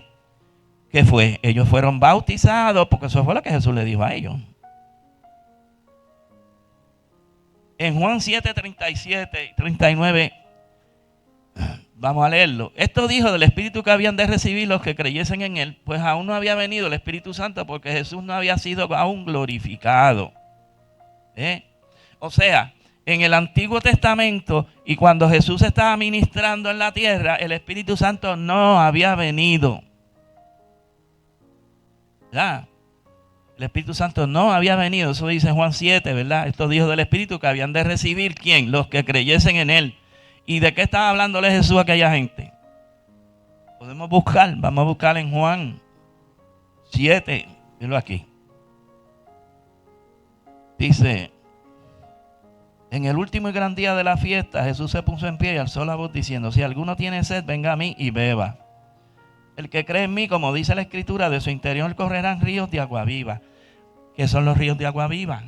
¿qué fue? Ellos fueron bautizados, porque eso fue lo que Jesús le dijo a ellos. En Juan 7:37 y 39, vamos a leerlo. Esto dijo del Espíritu que habían de recibir los que creyesen en Él, pues aún no había venido el Espíritu Santo porque Jesús no había sido aún glorificado. O sea, en el Antiguo Testamento y cuando Jesús estaba ministrando en la tierra, el Espíritu Santo no había venido. ¿Ya? El Espíritu Santo no había venido, eso dice Juan 7, ¿verdad? Esto dijo del Espíritu que habían de recibir, ¿quién? Los que creyesen en Él. ¿Y de qué estaba hablándole Jesús a aquella gente? Podemos buscar, vamos a buscar en Juan 7, míralo aquí. Dice, en el último y gran día de la fiesta, Jesús se puso en pie y alzó la voz diciendo, si alguno tiene sed, venga a mí y beba. El que cree en mí, como dice la Escritura, de su interior correrán ríos de agua viva. ¿Qué son los ríos de agua viva?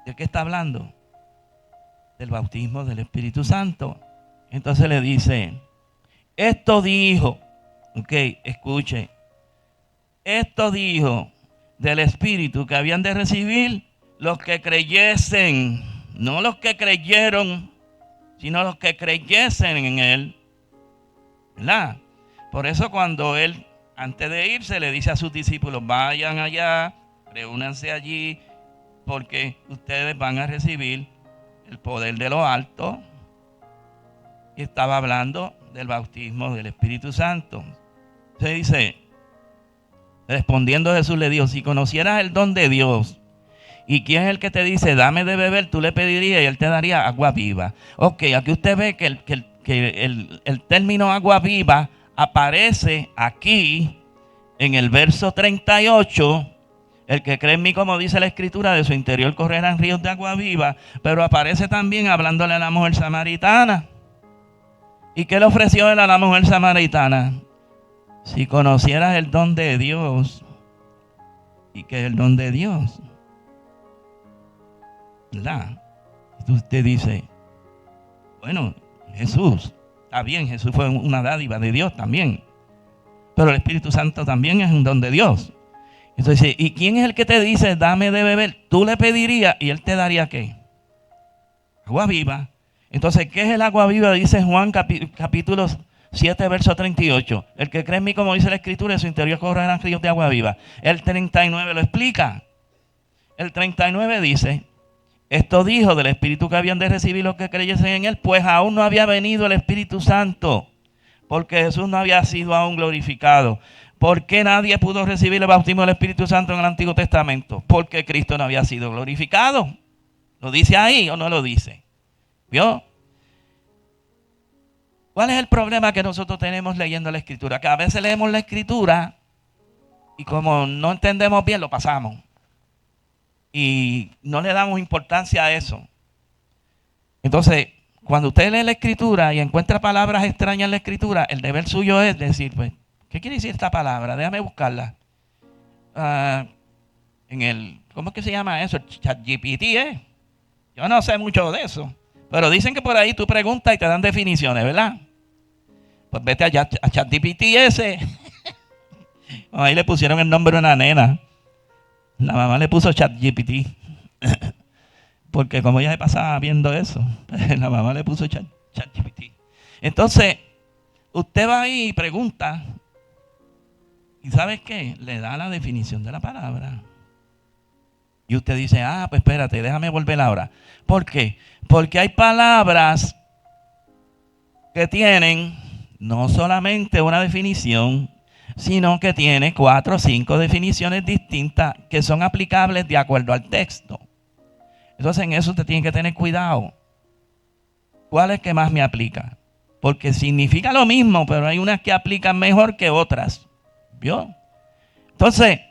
¿De qué está hablando? Del bautismo del Espíritu Santo. Entonces le dice, esto dijo, ok, escuche, esto dijo del Espíritu que habían de recibir los que creyesen, no los que creyeron, sino los que creyesen en Él, ¿verdad? Por eso cuando Él, antes de irse, le dice a sus discípulos, vayan allá, reúnanse allí, porque ustedes van a recibir el poder de lo alto. Y estaba hablando del bautismo del Espíritu Santo. Se dice, respondiendo Jesús le dijo, si conocieras el don de Dios, y quién es el que te dice, dame de beber, tú le pedirías y él te daría agua viva. Ok, aquí usted ve que el término agua viva aparece aquí en el verso 38, El que cree en mí, como dice la Escritura, de su interior correrán ríos de agua viva. Pero aparece también hablándole a la mujer samaritana. ¿Y qué le ofreció él a la mujer samaritana? Si conocieras el don de Dios. ¿Y qué es el don de Dios? ¿Verdad? Usted dice, bueno, Jesús, está bien, Jesús fue una dádiva de Dios también. Pero el Espíritu Santo también es un don de Dios. Entonces, ¿y quién es el que te dice, dame de beber? Tú le pedirías y él te daría ¿qué? Agua viva. Entonces, ¿qué es el agua viva? Dice Juan capítulo 7, verso 38. El que cree en mí, como dice la Escritura, en su interior correrán ríos de agua viva. El 39 lo explica. El 39 dice, esto dijo del Espíritu que habían de recibir los que creyesen en él, pues aún no había venido el Espíritu Santo, porque Jesús no había sido aún glorificado. ¿Por qué nadie pudo recibir el bautismo del Espíritu Santo en el Antiguo Testamento? Porque Cristo no había sido glorificado. ¿Lo dice ahí o no lo dice? ¿Vio? ¿Cuál es el problema que nosotros tenemos leyendo la Escritura? Que a veces leemos la Escritura y como no entendemos bien, lo pasamos. Y no le damos importancia a eso. Entonces, cuando usted lee la Escritura y encuentra palabras extrañas en la Escritura, el deber suyo es decir, pues, ¿qué quiere decir esta palabra? Déjame buscarla. ¿Cómo es que se llama eso? ChatGPT, ¿eh? Yo no sé mucho de eso. Pero dicen que por ahí tú preguntas y te dan definiciones, ¿verdad? Pues vete a ChatGPT ese. Ahí le pusieron el nombre de una nena. La mamá le puso ChatGPT. Porque como ella se pasaba viendo eso, la mamá le puso ChatGPT. Entonces, usted va ahí y pregunta. ¿Y sabes qué? Le da la definición de la palabra. Y usted dice, pues espérate, déjame volver ahora. ¿Por qué? Porque hay palabras que tienen no solamente una definición, sino que tiene 4 o 5 definiciones distintas que son aplicables de acuerdo al texto. Entonces en eso usted tiene que tener cuidado. ¿Cuál es que más me aplica? Porque significa lo mismo, pero hay unas que aplican mejor que otras. ¿Vio? Entonces,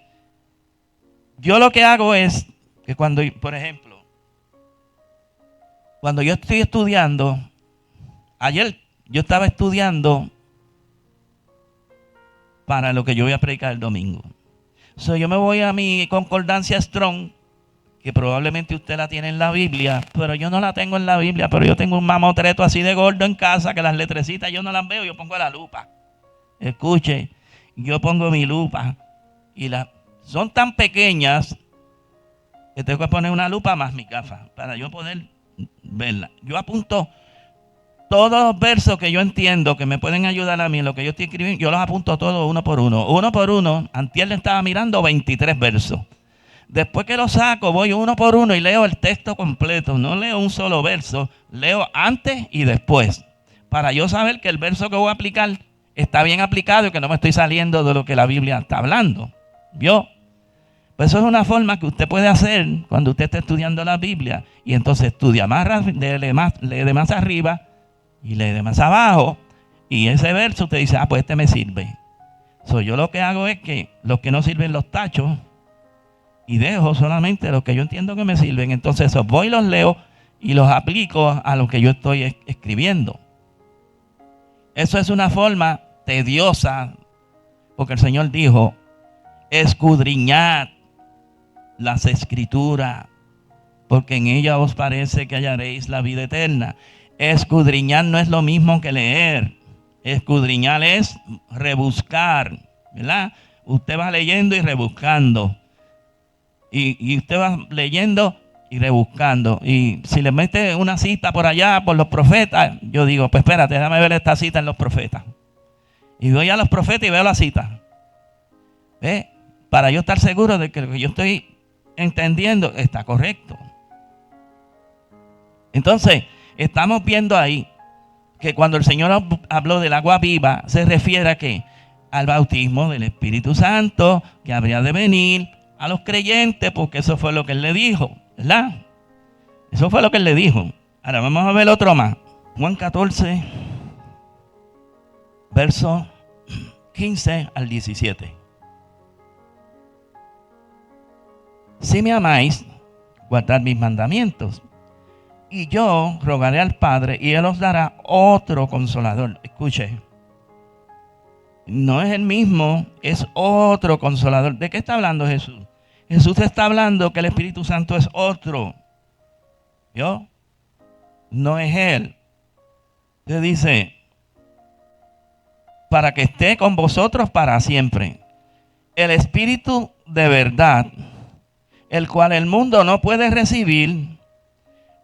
yo lo que hago es que cuando, por ejemplo, cuando yo estoy estudiando, ayer yo estaba estudiando para lo que yo voy a predicar el domingo. Yo me voy a mi concordancia Strong, que probablemente usted la tiene en la Biblia, pero yo no la tengo en la Biblia, pero yo tengo un mamotreto así de gordo en casa que las letrecitas yo no las veo, yo pongo la lupa. Escuche, yo pongo mi lupa y son tan pequeñas que tengo que poner una lupa más mi gafa para yo poder verla. Yo apunto todos los versos que yo entiendo que me pueden ayudar a mí en lo que yo estoy escribiendo, yo los apunto todos uno por uno. Uno por uno, antier le estaba mirando 23 versos. Después que lo saco, voy uno por uno y leo el texto completo. No leo un solo verso, leo antes y después. Para yo saber que el verso que voy a aplicar está bien aplicado y que no me estoy saliendo de lo que la Biblia está hablando. ¿Vio? Pues eso es una forma que usted puede hacer cuando usted está estudiando la Biblia. Y entonces estudia más, lee de más arriba y lee de más abajo. Y ese verso usted dice, pues este me sirve. Yo lo que hago es que los que no sirven los tacho y dejo solamente los que yo entiendo que me sirven. Entonces voy y los leo y los aplico a lo que yo estoy escribiendo. Eso es una forma tediosa, porque el Señor dijo, escudriñad las Escrituras, porque en ellas os parece que hallaréis la vida eterna. Escudriñar no es lo mismo que leer. Escudriñar es rebuscar, ¿verdad? Usted va leyendo y rebuscando. Y usted va leyendo y rebuscando. Y si le mete una cita por allá, por los profetas, yo digo, pues espérate, déjame ver esta cita en los profetas. Y voy a los profetas y veo la cita. ¿Ve? Para yo estar seguro de que lo que yo estoy entendiendo está correcto. Entonces, estamos viendo ahí que cuando el Señor habló del agua viva, se refiere a ¿qué? Al bautismo del Espíritu Santo que habría de venir a los creyentes, porque eso fue lo que Él le dijo, ¿verdad? Eso fue lo que Él le dijo. Ahora vamos a ver otro más. Juan 14, verso 15 al 17. si me amáis, guardad mis mandamientos. Y yo rogaré al Padre y Él os dará otro consolador. Escuche, no es el mismo, es otro consolador. ¿De qué está hablando Jesús? Jesús está hablando que el Espíritu Santo es otro. ¿Vio? No es Él. Se dice, para que esté con vosotros para siempre. El Espíritu de verdad, el cual el mundo no puede recibir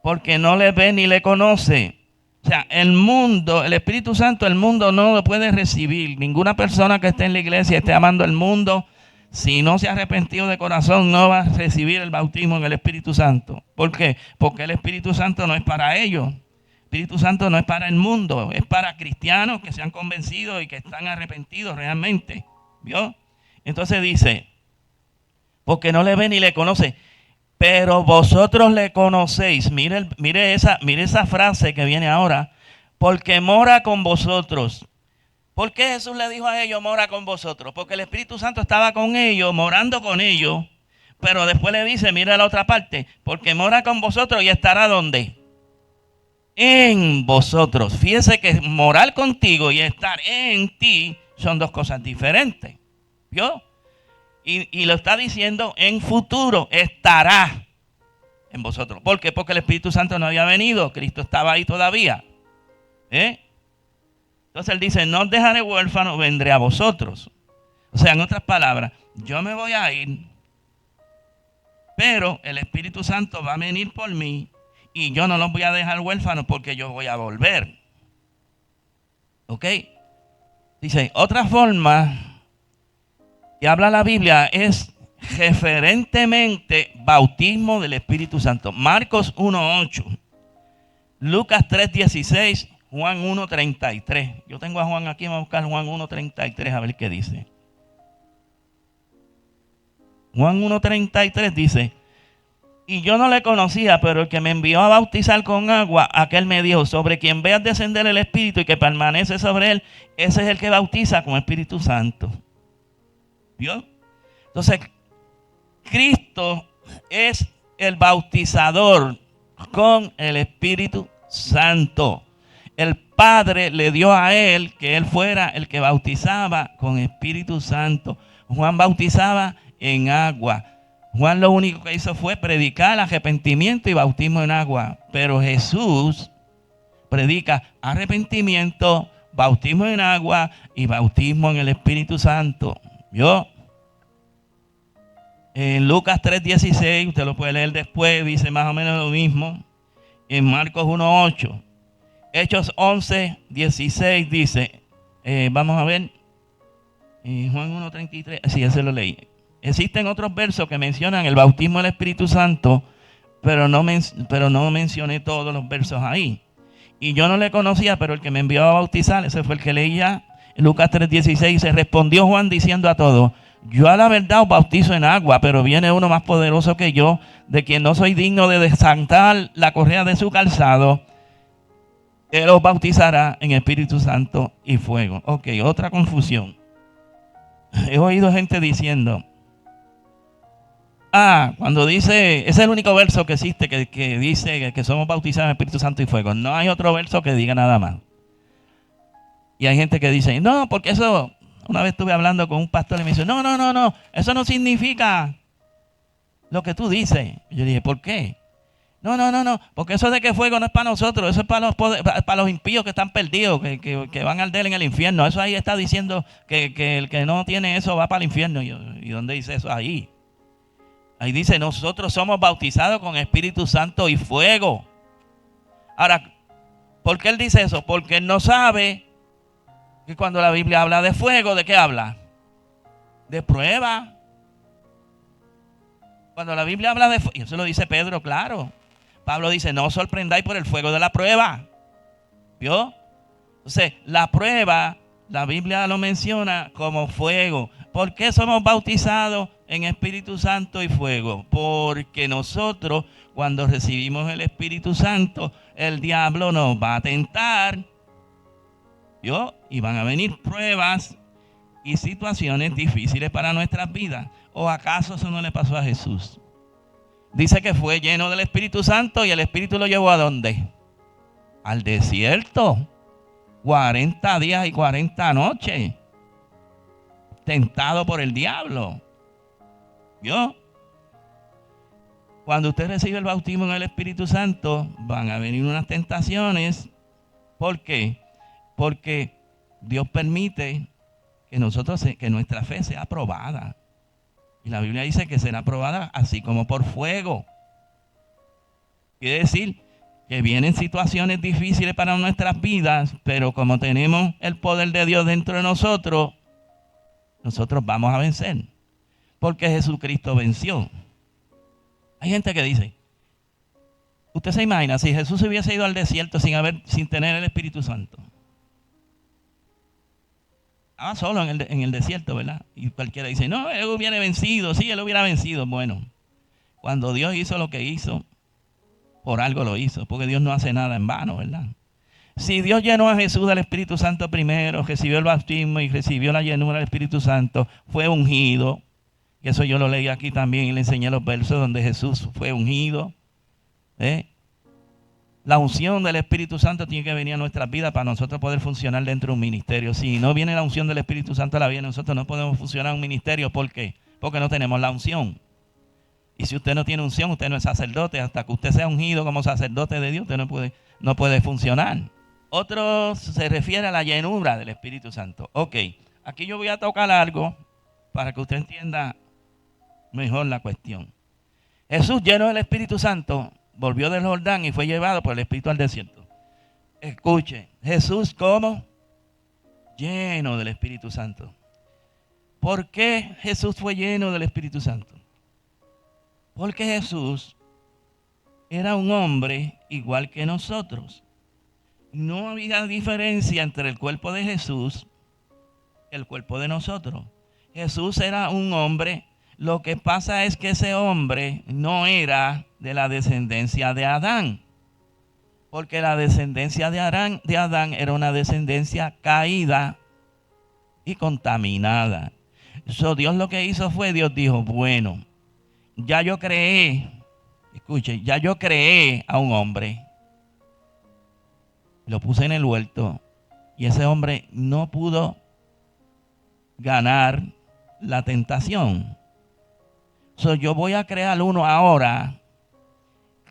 porque no le ve ni le conoce. O sea, el mundo, el Espíritu Santo, el mundo no lo puede recibir. Ninguna persona que esté en la iglesia esté amando el mundo, si no se ha arrepentido de corazón, no va a recibir el bautismo en el Espíritu Santo. ¿Por qué? Porque el Espíritu Santo no es para ellos. El Espíritu Santo no es para el mundo, es para cristianos que se han convencido y que están arrepentidos realmente. ¿Vio? Entonces dice, porque no le ve ni le conoce, pero vosotros le conocéis. Mire esa frase que viene ahora, porque mora con vosotros. ¿Por qué Jesús le dijo a ellos, mora con vosotros? Porque el Espíritu Santo estaba con ellos, morando con ellos, pero después le dice, mira la otra parte, porque mora con vosotros y estará ¿dónde? En vosotros. Fíjese que morar contigo y estar en ti son dos cosas diferentes. ¿Vio? Y lo está diciendo en futuro, estará en vosotros. ¿Por qué? Porque el Espíritu Santo no había venido, Cristo estaba ahí todavía. Entonces él dice, no os dejaré huérfano, vendré a vosotros. O sea, en otras palabras, yo me voy a ir, pero el Espíritu Santo va a venir por mí y yo no los voy a dejar huérfanos porque yo voy a volver. ¿Ok? Dice, otra forma que habla la Biblia es referentemente bautismo del Espíritu Santo. Marcos 1:8, Lucas 3:16, Juan 1:33. Yo tengo a Juan aquí, vamos a buscar Juan 1:33 a ver qué dice. Juan 1:33 dice, y yo no le conocía, pero el que me envió a bautizar con agua, aquel me dijo, sobre quien veas descender el Espíritu y que permanece sobre él, ese es el que bautiza con Espíritu Santo. ¿Vio? Entonces, Cristo es el bautizador con el Espíritu Santo. El Padre le dio a él que él fuera el que bautizaba con Espíritu Santo. Juan bautizaba en agua. Juan lo único que hizo fue predicar arrepentimiento y bautismo en agua. Pero Jesús predica arrepentimiento, bautismo en agua y bautismo en el Espíritu Santo. ¿Vio? En Lucas 3:16, usted lo puede leer después, dice más o menos lo mismo. En Marcos 1:8. Hechos 11:16 dice, vamos a ver, Juan 1:33, sí, ese lo leí. Existen otros versos que mencionan el bautismo del Espíritu Santo, pero no mencioné todos los versos ahí. Y yo no le conocía, pero el que me envió a bautizar, ese fue el que leía. En Lucas 3:16 se respondió Juan diciendo a todos, yo a la verdad os bautizo en agua, pero viene uno más poderoso que yo, de quien no soy digno de desatar la correa de su calzado. Él os bautizará en Espíritu Santo y fuego. Ok, otra confusión. He oído gente diciendo, cuando dice, ese es el único verso que existe que dice que somos bautizados en Espíritu Santo y fuego. No hay otro verso que diga nada más. Y hay gente que dice, no, porque eso, una vez estuve hablando con un pastor y me dice, no, eso no significa lo que tú dices. Y yo dije, ¿por qué? No, porque eso de que fuego no es para nosotros, eso es para los impíos que están perdidos, que van a arder en el infierno. Eso ahí está diciendo que el que no tiene eso va para el infierno. ¿Y dónde dice eso? Ahí dice, nosotros somos bautizados con Espíritu Santo y fuego. Ahora, ¿por qué él dice eso? Porque él no sabe que cuando la Biblia habla de fuego, ¿de qué habla? De prueba. Cuando la Biblia habla de fuego, y eso lo dice Pedro, claro. Pablo dice, no os sorprendáis por el fuego de la prueba. ¿Vio? Entonces, la prueba, la Biblia lo menciona como fuego. ¿Por qué somos bautizados en Espíritu Santo y fuego? Porque nosotros, cuando recibimos el Espíritu Santo, el diablo nos va a tentar. ¿Vio? Y van a venir pruebas y situaciones difíciles para nuestras vidas. ¿O acaso eso no le pasó a Jesús? Dice que fue lleno del Espíritu Santo y el Espíritu lo llevó ¿a dónde? Al desierto. 40 días y 40 noches. Tentado por el diablo. ¿Vio? Cuando usted recibe el bautismo en el Espíritu Santo, van a venir unas tentaciones. ¿Por qué? Porque Dios permite que nuestra fe sea probada. Y la Biblia dice que será probada así como por fuego. Quiere decir que vienen situaciones difíciles para nuestras vidas, pero como tenemos el poder de Dios dentro de nosotros, nosotros vamos a vencer. Porque Jesucristo venció. Hay gente que dice, usted se imagina si Jesús hubiese ido al desierto sin tener el Espíritu Santo. Estaba solo en el desierto, ¿verdad? Y cualquiera dice, no, él hubiera vencido. Sí, él hubiera vencido. Bueno, cuando Dios hizo lo que hizo, por algo lo hizo, porque Dios no hace nada en vano, ¿verdad? Si Dios llenó a Jesús del Espíritu Santo primero, recibió el bautismo y recibió la llenura del Espíritu Santo, fue ungido. Y eso yo lo leí aquí también y le enseñé los versos donde Jesús fue ungido. La unción del Espíritu Santo tiene que venir a nuestras vidas para nosotros poder funcionar dentro de un ministerio. Si no viene la unción del Espíritu Santo a la vida, nosotros no podemos funcionar en un ministerio. ¿Por qué? Porque no tenemos la unción. Y si usted no tiene unción, usted no es sacerdote. Hasta que usted sea ungido como sacerdote de Dios, usted no puede funcionar. Otro se refiere a la llenura del Espíritu Santo. Ok, aquí yo voy a tocar algo para que usted entienda mejor la cuestión. Jesús, lleno del Espíritu Santo, volvió del Jordán y fue llevado por el Espíritu al desierto. Escuche, Jesús, ¿cómo? Lleno del Espíritu Santo. ¿Por qué Jesús fue lleno del Espíritu Santo? Porque Jesús era un hombre igual que nosotros. No había diferencia entre el cuerpo de Jesús y el cuerpo de nosotros. Jesús era un hombre. Lo que pasa es que ese hombre no era de la descendencia de Adán. Porque la descendencia de Adán era una descendencia caída y contaminada. Dios lo que hizo fue, Dios dijo, bueno, ya yo creé a un hombre. Lo puse en el huerto y ese hombre no pudo ganar la tentación. Yo voy a crear uno ahora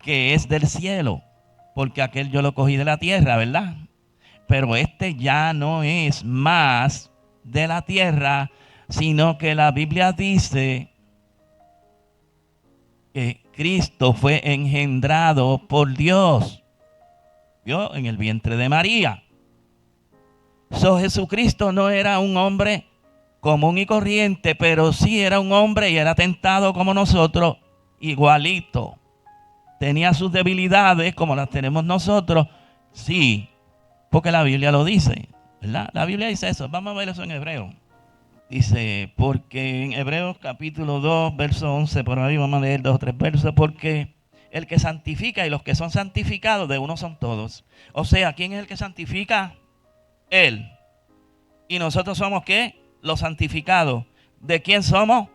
que es del cielo, porque aquel yo lo cogí de la tierra, ¿verdad? Pero este ya no es más de la tierra, sino que la Biblia dice que Cristo fue engendrado por Dios, ¿vio? En el vientre de María. Jesucristo no era un hombre común y corriente, pero sí era un hombre y era tentado como nosotros, igualito. Tenía sus debilidades como las tenemos nosotros, sí, porque la Biblia lo dice, ¿verdad? La Biblia dice eso. Vamos a ver eso en Hebreo. Dice, porque en Hebreos capítulo 2, verso 11, por ahí vamos a leer 2 o 3 versos, porque el que santifica y los que son santificados de uno son todos. O sea, ¿quién es el que santifica? Él. ¿Y nosotros somos qué? Los santificados. ¿De quién somos?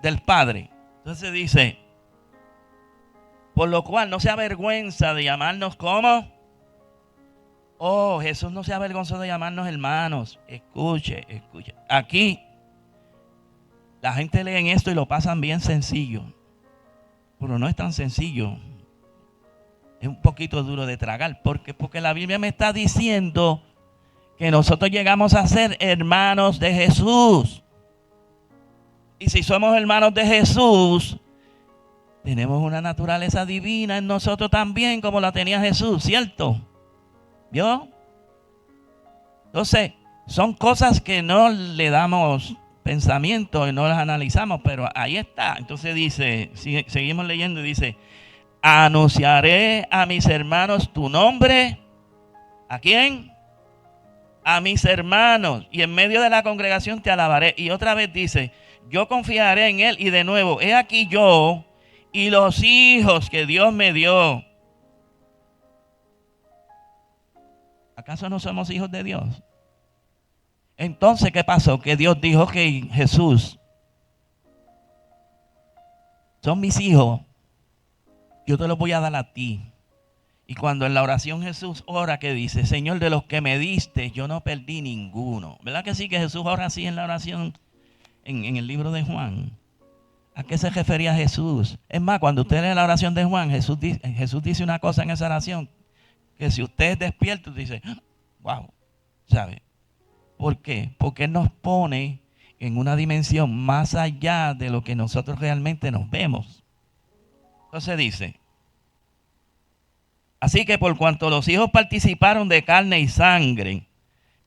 Del Padre. Entonces dice, por lo cual no se avergüenza de llamarnos como. Oh, Jesús no se avergonzó de llamarnos hermanos. Escuche. Aquí la gente lee esto y lo pasan bien sencillo. Pero no es tan sencillo. Es un poquito duro de tragar. Porque la Biblia me está diciendo que nosotros llegamos a ser hermanos de Jesús. Y si somos hermanos de Jesús, tenemos una naturaleza divina en nosotros también, como la tenía Jesús, ¿cierto? ¿Vio? Entonces, son cosas que no le damos pensamiento y no las analizamos, pero ahí está. Entonces dice, seguimos leyendo y dice, anunciaré a mis hermanos tu nombre. ¿A quién? A mis hermanos, y en medio de la congregación te alabaré. Y otra vez dice, yo confiaré en él. Y de nuevo, he aquí yo y los hijos que Dios me dio. ¿Acaso no somos hijos de Dios? Entonces, ¿qué pasó? Que Dios dijo que Jesús son mis hijos yo te los voy a dar a ti. Y cuando en la oración Jesús ora, que dice, Señor, de los que me diste, yo no perdí ninguno. ¿Verdad que sí que Jesús ora así en la oración en el libro de Juan? ¿A qué se refería Jesús? Es más, cuando usted lee la oración de Juan, Jesús dice una cosa en esa oración, que si usted es despierto, dice, wow, ¿sabe? ¿Por qué? Porque Él nos pone en una dimensión más allá de lo que nosotros realmente nos vemos. Entonces dice, así que por cuanto los hijos participaron de carne y sangre,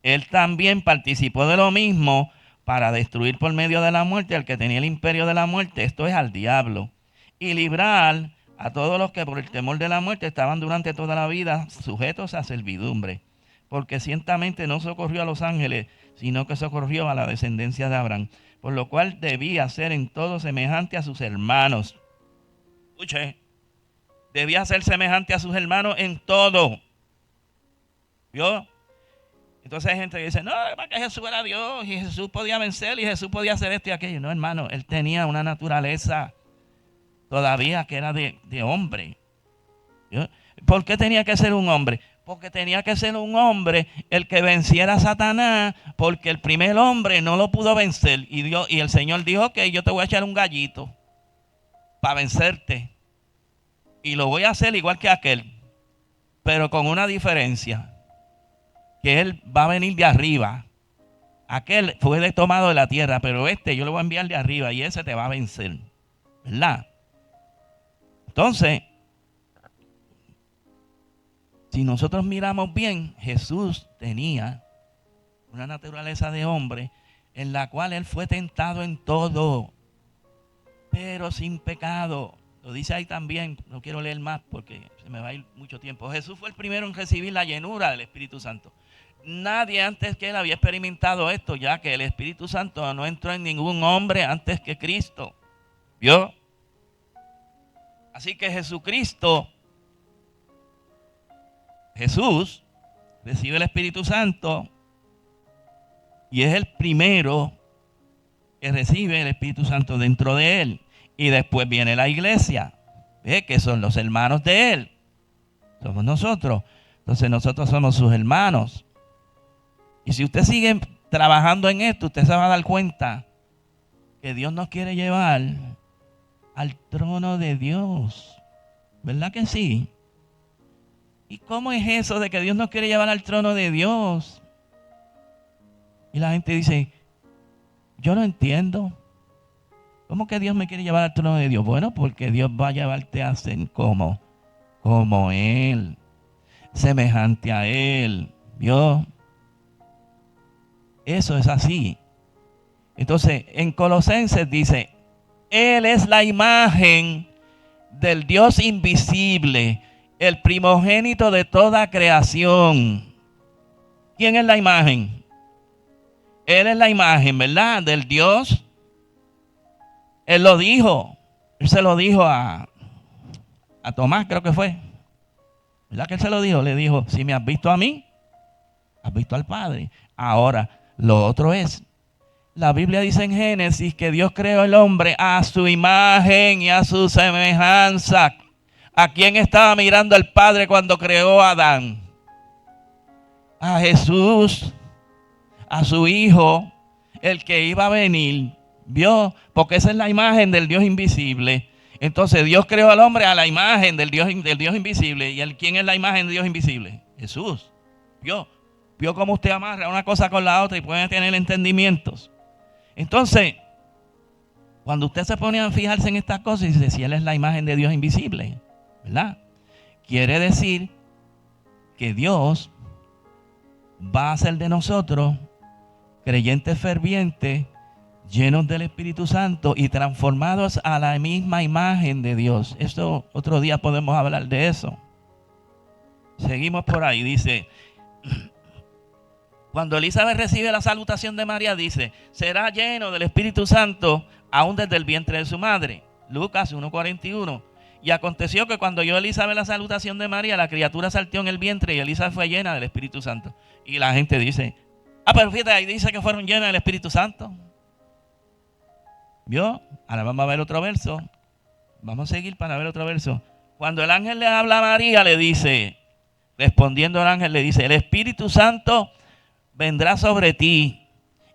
Él también participó de lo mismo para destruir por medio de la muerte al que tenía el imperio de la muerte, esto es al diablo, y librar a todos los que por el temor de la muerte estaban durante toda la vida sujetos a servidumbre. Porque ciertamente no socorrió a los ángeles, sino que socorrió a la descendencia de Abraham, por lo cual debía ser en todo semejante a sus hermanos. Escuche, debía ser semejante a sus hermanos en todo. ¿Vio? Entonces hay gente que dice, no, es que Jesús era Dios y Jesús podía vencer y Jesús podía hacer esto y aquello. No, hermano, Él tenía una naturaleza todavía que era de hombre. ¿Vio? ¿Por qué tenía que ser un hombre? Porque tenía que ser un hombre el que venciera a Satanás, porque el primer hombre no lo pudo vencer. Y el Señor dijo que yo te voy a echar un gallito para vencerte. Y lo voy a hacer igual que aquel, pero con una diferencia. Que Él va a venir de arriba. Aquel fue tomado de la tierra, pero yo lo voy a enviar de arriba y ese te va a vencer. ¿Verdad? Entonces, si nosotros miramos bien, Jesús tenía una naturaleza de hombre en la cual Él fue tentado en todo, pero sin pecado. Lo dice ahí también, no quiero leer más porque se me va a ir mucho tiempo. Jesús fue el primero en recibir la llenura del Espíritu Santo. Nadie antes que Él había experimentado esto, ya que el Espíritu Santo no entró en ningún hombre antes que Cristo. ¿Vio? Así que Jesús recibe el Espíritu Santo y es el primero que recibe el Espíritu Santo dentro de Él. Y después viene la iglesia, ¿ve? Que son los hermanos de Él. Somos nosotros. Entonces nosotros somos sus hermanos. Y si usted sigue trabajando en esto, usted se va a dar cuenta que Dios nos quiere llevar al trono de Dios. ¿Verdad que sí? ¿Y cómo es eso de que Dios nos quiere llevar al trono de Dios? Y la gente dice, yo no entiendo. ¿Cómo que Dios me quiere llevar al trono de Dios? Bueno, porque Dios va a llevarte a ser como Él, semejante a Él. ¿Vio? Eso es así. Entonces, en Colosenses dice, Él es la imagen del Dios invisible, el primogénito de toda creación. ¿Quién es la imagen? Él es la imagen, ¿verdad? Del Dios. Él lo dijo. Él se lo dijo a Tomás, creo que fue. ¿Verdad que Él se lo dijo? Le dijo, si me has visto a mí, has visto al Padre. Ahora, lo otro es, la Biblia dice en Génesis que Dios creó el hombre a su imagen y a su semejanza. ¿A quién estaba mirando el Padre cuando creó a Adán? A Jesús, a su Hijo, el que iba a venir. ¿Vio? Porque esa es la imagen del Dios invisible. Entonces Dios creó al hombre a la imagen del Dios invisible. ¿Y quién es la imagen del Dios invisible? Jesús. ¿Vio? ¿Vio cómo usted amarra una cosa con la otra y puede tener entendimientos? Entonces, cuando usted se pone a fijarse en estas cosas y dice, si Él es la imagen de Dios invisible, ¿verdad? Quiere decir que Dios va a hacer de nosotros creyentes fervientes, llenos del Espíritu Santo y transformados a la misma imagen de Dios. Esto otro día podemos hablar de eso. Seguimos por ahí, dice, cuando Elizabeth recibe la salutación de María, dice, será lleno del Espíritu Santo aún desde el vientre de su madre. Lucas 1:41. Y aconteció que cuando oyó Elizabeth la salutación de María, la criatura saltó en el vientre y Elizabeth fue llena del Espíritu Santo. Y la gente dice, pero fíjate, ahí dice que fueron llenas del Espíritu Santo. ¿Vio? Ahora vamos a ver otro verso. Vamos a seguir para ver otro verso. Cuando el ángel le habla a María, le dice, respondiendo el ángel, le dice, el Espíritu Santo vendrá sobre ti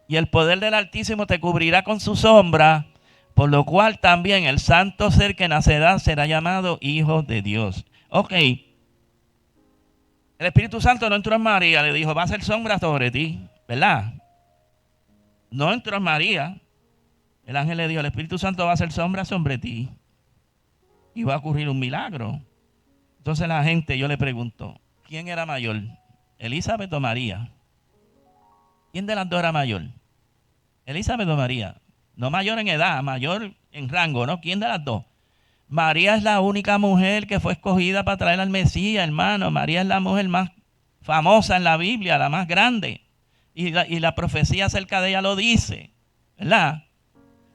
y el poder del Altísimo te cubrirá con su sombra, por lo cual también el santo ser que nacerá será llamado Hijo de Dios. Ok, el Espíritu Santo no entró en María, le dijo, va a ser sombra sobre ti, ¿verdad? No entró en María. El ángel le dijo, el Espíritu Santo va a hacer sombra sobre ti y va a ocurrir un milagro. Entonces la gente, yo le pregunto, ¿quién era mayor? ¿Elizabeth o María? ¿Quién de las dos era mayor? ¿Elizabeth o María? No mayor en edad, mayor en rango, ¿no? ¿Quién de las dos? María es la única mujer que fue escogida para traer al Mesías, hermano. María es la mujer más famosa en la Biblia, la más grande. Y la profecía acerca de ella lo dice, ¿verdad?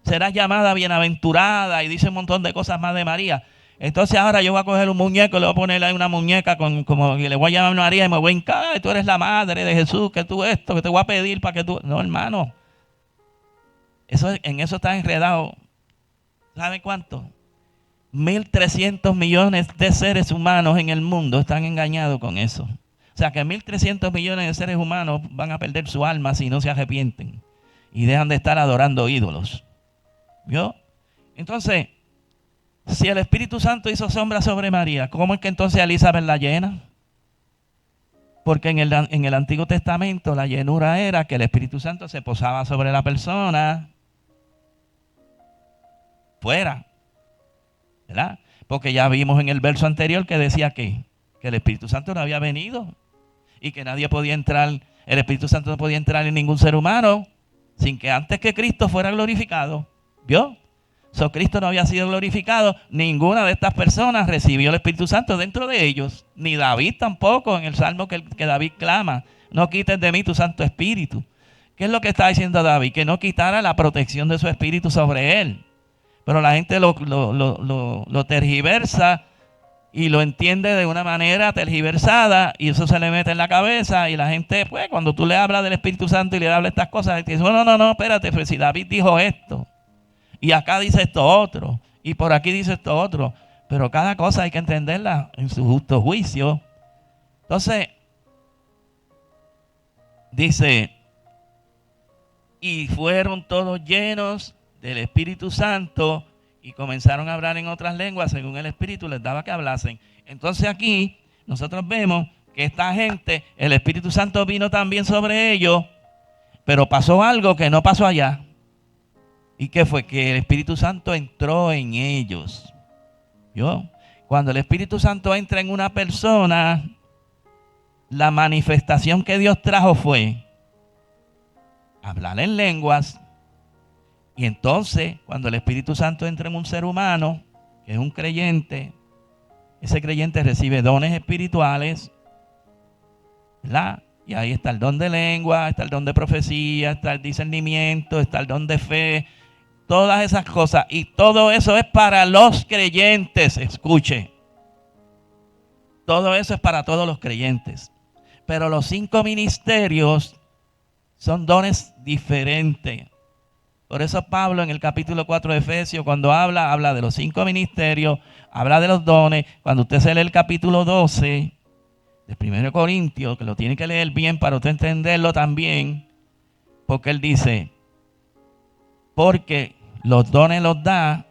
Será llamada bienaventurada y dice un montón de cosas más de María. Entonces ahora yo voy a coger un muñeco, le voy a poner ahí una muñeca como que le voy a llamar María y me voy a hincar, tú eres la madre de Jesús, que tú esto, que te voy a pedir para que tú... No, hermano. En eso está enredado. ¿Sabe cuánto? 1.300 millones de seres humanos en el mundo están engañados con eso. O sea que 1.300 millones de seres humanos van a perder su alma si no se arrepienten y dejan de estar adorando ídolos. ¿Vio? Entonces, si el Espíritu Santo hizo sombra sobre María, ¿cómo es que entonces Elizabeth la llena? Porque en el Antiguo Testamento la llenura era que el Espíritu Santo se posaba sobre la persona fuera, ¿verdad? Porque ya vimos en el verso anterior que decía que el Espíritu Santo no había venido y que nadie podía entrar, el Espíritu Santo no podía entrar en ningún ser humano sin que antes que Cristo fuera glorificado. ¿Vio? Cristo no había sido glorificado, ninguna de estas personas recibió el Espíritu Santo dentro de ellos, ni David tampoco, en el salmo que David clama, no quites de mí tu Santo Espíritu. ¿Qué es lo que está diciendo David? Que no quitara la protección de su Espíritu sobre él. Pero la gente lo tergiversa y lo entiende de una manera tergiversada y eso se le mete en la cabeza y la gente, pues, cuando tú le hablas del Espíritu Santo y le hablas estas cosas, te dice, no, espérate, pues si David dijo esto y acá dice esto otro y por aquí dice esto otro, pero cada cosa hay que entenderla en su justo juicio. Entonces, dice, y fueron todos llenos del Espíritu Santo y comenzaron a hablar en otras lenguas según el Espíritu les daba que hablasen. Entonces aquí nosotros vemos que esta gente, el Espíritu Santo vino también sobre ellos, pero pasó algo que no pasó allá. ¿Y qué fue? Que el Espíritu Santo entró en ellos. ¿Yo? Cuando el Espíritu Santo entra en una persona, la manifestación que Dios trajo fue hablar en lenguas. Y entonces, cuando el Espíritu Santo entra en un ser humano, que es un creyente, ese creyente recibe dones espirituales, ¿verdad? Y ahí está el don de lengua, está el don de profecía, está el discernimiento, está el don de fe, todas esas cosas. Y todo eso es para los creyentes, escuche. Todo eso es para todos los creyentes. Pero los 5 ministerios son dones diferentes. Por eso Pablo en el capítulo 4 de Efesios, cuando habla de los 5 ministerios, habla de los dones. Cuando usted se lee el capítulo 12 de 1 Corintios, que lo tiene que leer bien para usted entenderlo también, porque él dice, porque los dones los da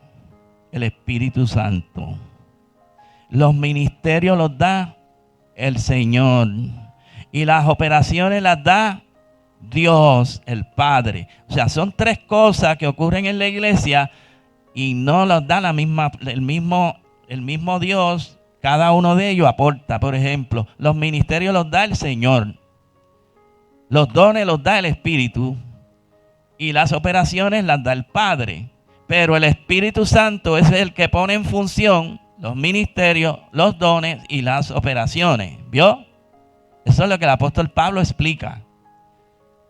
el Espíritu Santo. Los ministerios los da el Señor. Y las operaciones las da Dios, el Padre. O sea, son 3 cosas que ocurren en la iglesia y no los da el mismo Dios. Cada uno de ellos aporta. Por ejemplo, los ministerios los da el Señor. Los dones los da el Espíritu. Y las operaciones las da el Padre. Pero el Espíritu Santo es el que pone en función los ministerios, los dones y las operaciones. ¿Vio? Eso es lo que el apóstol Pablo explica.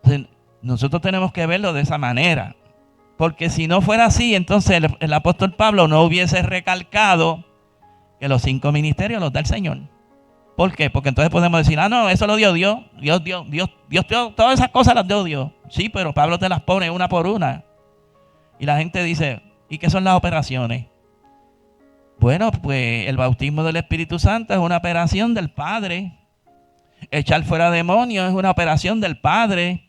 Entonces, nosotros tenemos que verlo de esa manera. Porque si no fuera así, entonces el apóstol Pablo no hubiese recalcado que los 5 ministerios los da el Señor. ¿Por qué? Porque entonces podemos decir, no, eso lo dio Dios. Dios, todas esas cosas las dio Dios. Sí, pero Pablo te las pone una por una. Y la gente dice, ¿y qué son las operaciones? Bueno, pues el bautismo del Espíritu Santo es una operación del Padre. Echar fuera demonios es una operación del Padre.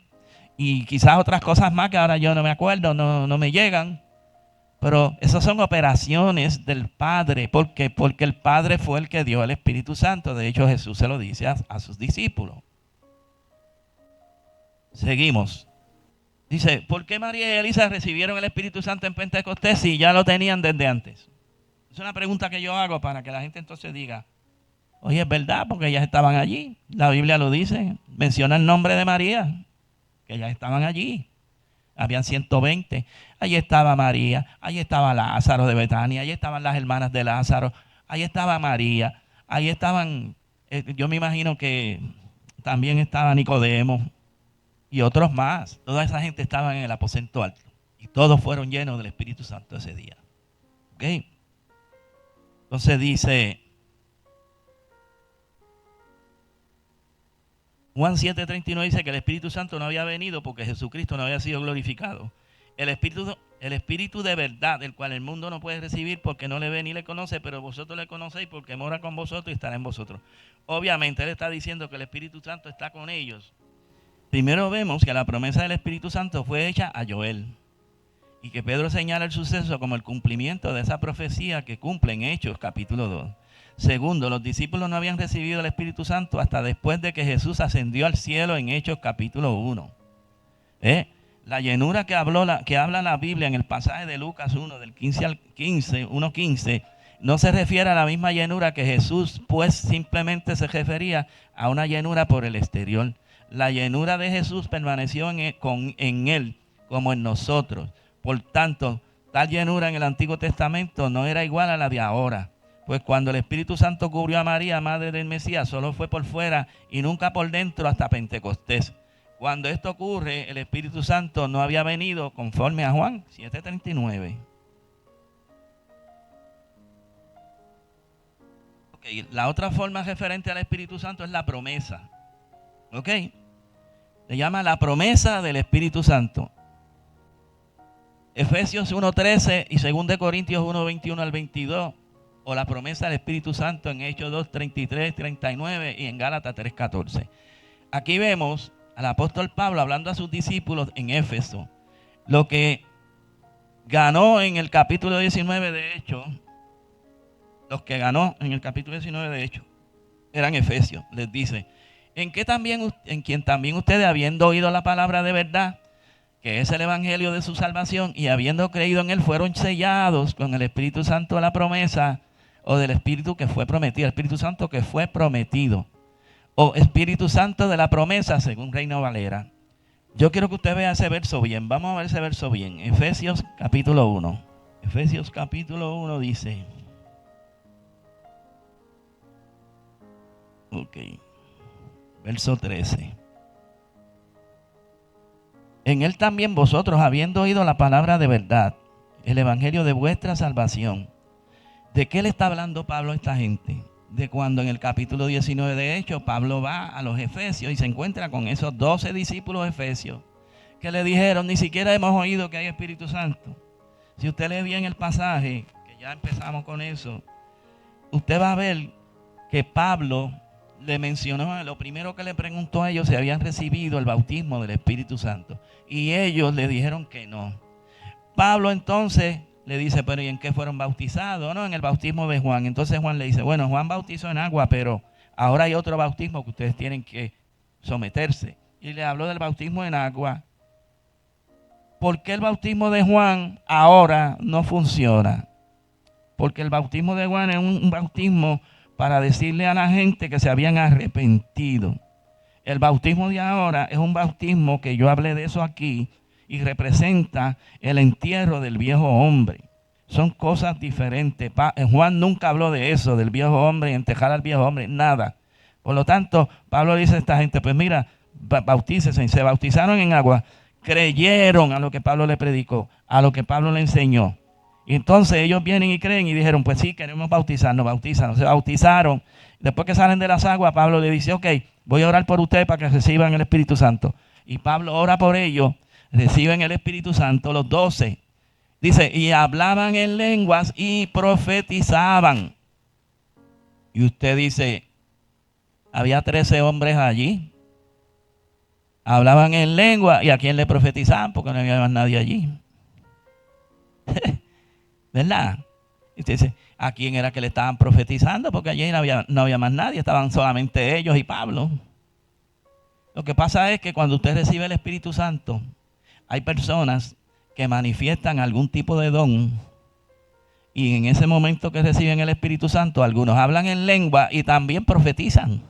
Y quizás otras cosas más que ahora yo no me acuerdo, no me llegan. Pero esas son operaciones del Padre. ¿Por qué? Porque el Padre fue el que dio el Espíritu Santo. De hecho, Jesús se lo dice a sus discípulos. Seguimos. Dice, ¿por qué María y Elisa recibieron el Espíritu Santo en Pentecostés si ya lo tenían desde antes? Es una pregunta que yo hago para que la gente entonces diga, oye, es verdad, porque ellas estaban allí. La Biblia lo dice, menciona el nombre de María, que ellas estaban allí. Habían 120. Allí estaba María, allí estaba Lázaro de Betania, allí estaban las hermanas de Lázaro, allí estaba María, allí estaban, yo me imagino que también estaba Nicodemo y otros más. Toda esa gente estaba en el aposento alto y todos fueron llenos del Espíritu Santo ese día. ¿Ok? Entonces dice Juan 7:39, dice que el Espíritu Santo no había venido porque Jesucristo no había sido glorificado. El Espíritu de verdad, el cual el mundo no puede recibir porque no le ve ni le conoce, pero vosotros le conocéis porque mora con vosotros y estará en vosotros. Obviamente él está diciendo que el Espíritu Santo está con ellos. Primero vemos que la promesa del Espíritu Santo fue hecha a Joel y que Pedro señala el suceso como el cumplimiento de esa profecía que cumple en Hechos capítulo 2. Segundo, los discípulos no habían recibido el Espíritu Santo hasta después de que Jesús ascendió al cielo en Hechos capítulo 1. La llenura que habla la Biblia en el pasaje de Lucas 1, del 15 al 15, 1:15, no se refiere a la misma llenura que Jesús, pues simplemente se refería a una llenura por el exterior. La llenura de Jesús permaneció en él como en nosotros. Por tanto, tal llenura en el Antiguo Testamento no era igual a la de ahora. Pues cuando el Espíritu Santo cubrió a María, madre del Mesías, solo fue por fuera y nunca por dentro hasta Pentecostés. Cuando esto ocurre, el Espíritu Santo no había venido conforme a Juan 7:39. Okay, la otra forma referente al Espíritu Santo es la promesa. ¿Ok? Se llama la promesa del Espíritu Santo. Efesios 1:13 y 2 Corintios 1:21 al 22. O la promesa del Espíritu Santo en Hechos 2:33, 39 y en Gálatas 3:14. Aquí vemos al apóstol Pablo hablando a sus discípulos en Éfeso. Lo que ganó en el capítulo 19 de Hechos, los que ganó en el capítulo 19 de Hechos, eran Efesios. Les dice, en quien también ustedes, habiendo oído la palabra de verdad, que es el evangelio de su salvación, y habiendo creído en él, fueron sellados con el Espíritu Santo de la promesa, o del Espíritu que fue prometido, el Espíritu Santo que fue prometido, o Espíritu Santo de la promesa, según Reina Valera. Yo quiero que usted vea ese verso bien. Vamos a ver ese verso bien. Efesios capítulo 1. Efesios capítulo 1 dice, ok, verso 13. En él también vosotros, habiendo oído la palabra de verdad, el evangelio de vuestra salvación. ¿De qué le está hablando Pablo a esta gente? De cuando en el capítulo 19 de Hechos, Pablo va a los Efesios y se encuentra con esos 12 discípulos efesios que le dijeron, ni siquiera hemos oído que hay Espíritu Santo. Si usted lee bien el pasaje, que ya empezamos con eso, usted va a ver que Pablo le mencionó, lo primero que le preguntó a ellos si habían recibido el bautismo del Espíritu Santo. Y ellos le dijeron que no. Pablo entonces le dice, pero ¿y en qué fueron bautizados? No, en el bautismo de Juan. Entonces Juan le dice, bueno, Juan bautizó en agua, pero ahora hay otro bautismo que ustedes tienen que someterse. Y le habló del bautismo en agua. ¿Por qué el bautismo de Juan ahora no funciona? Porque el bautismo de Juan es un bautismo para decirle a la gente que se habían arrepentido. El bautismo de ahora es un bautismo que yo hablé de eso aquí, y representa el entierro del viejo hombre. Son cosas diferentes. Juan nunca habló de eso, del viejo hombre y enterrar al viejo hombre, nada. Por lo tanto, Pablo dice a esta gente, pues mira, bautícese. Se bautizaron en agua, creyeron a lo que Pablo le predicó, a lo que Pablo le enseñó. Y entonces ellos vienen y creen y dijeron, pues sí, queremos bautizarnos, bautizan. Se bautizaron. Después que salen de las aguas, Pablo le dice, ok, voy a orar por ustedes para que reciban el Espíritu Santo. Y Pablo ora por ellos. Reciben el Espíritu Santo los 12 Dice, y hablaban en lenguas y profetizaban. Y usted dice, había 13 hombres allí. Hablaban en lengua y a quién le profetizaban porque no había más nadie allí. ¿Verdad? Y usted dice, ¿a quién era que le estaban profetizando? Porque allí no había más nadie, estaban solamente ellos y Pablo. Lo que pasa es que cuando usted recibe el Espíritu Santo, hay personas que manifiestan algún tipo de don. Y en ese momento que reciben el Espíritu Santo, algunos hablan en lengua y también profetizan.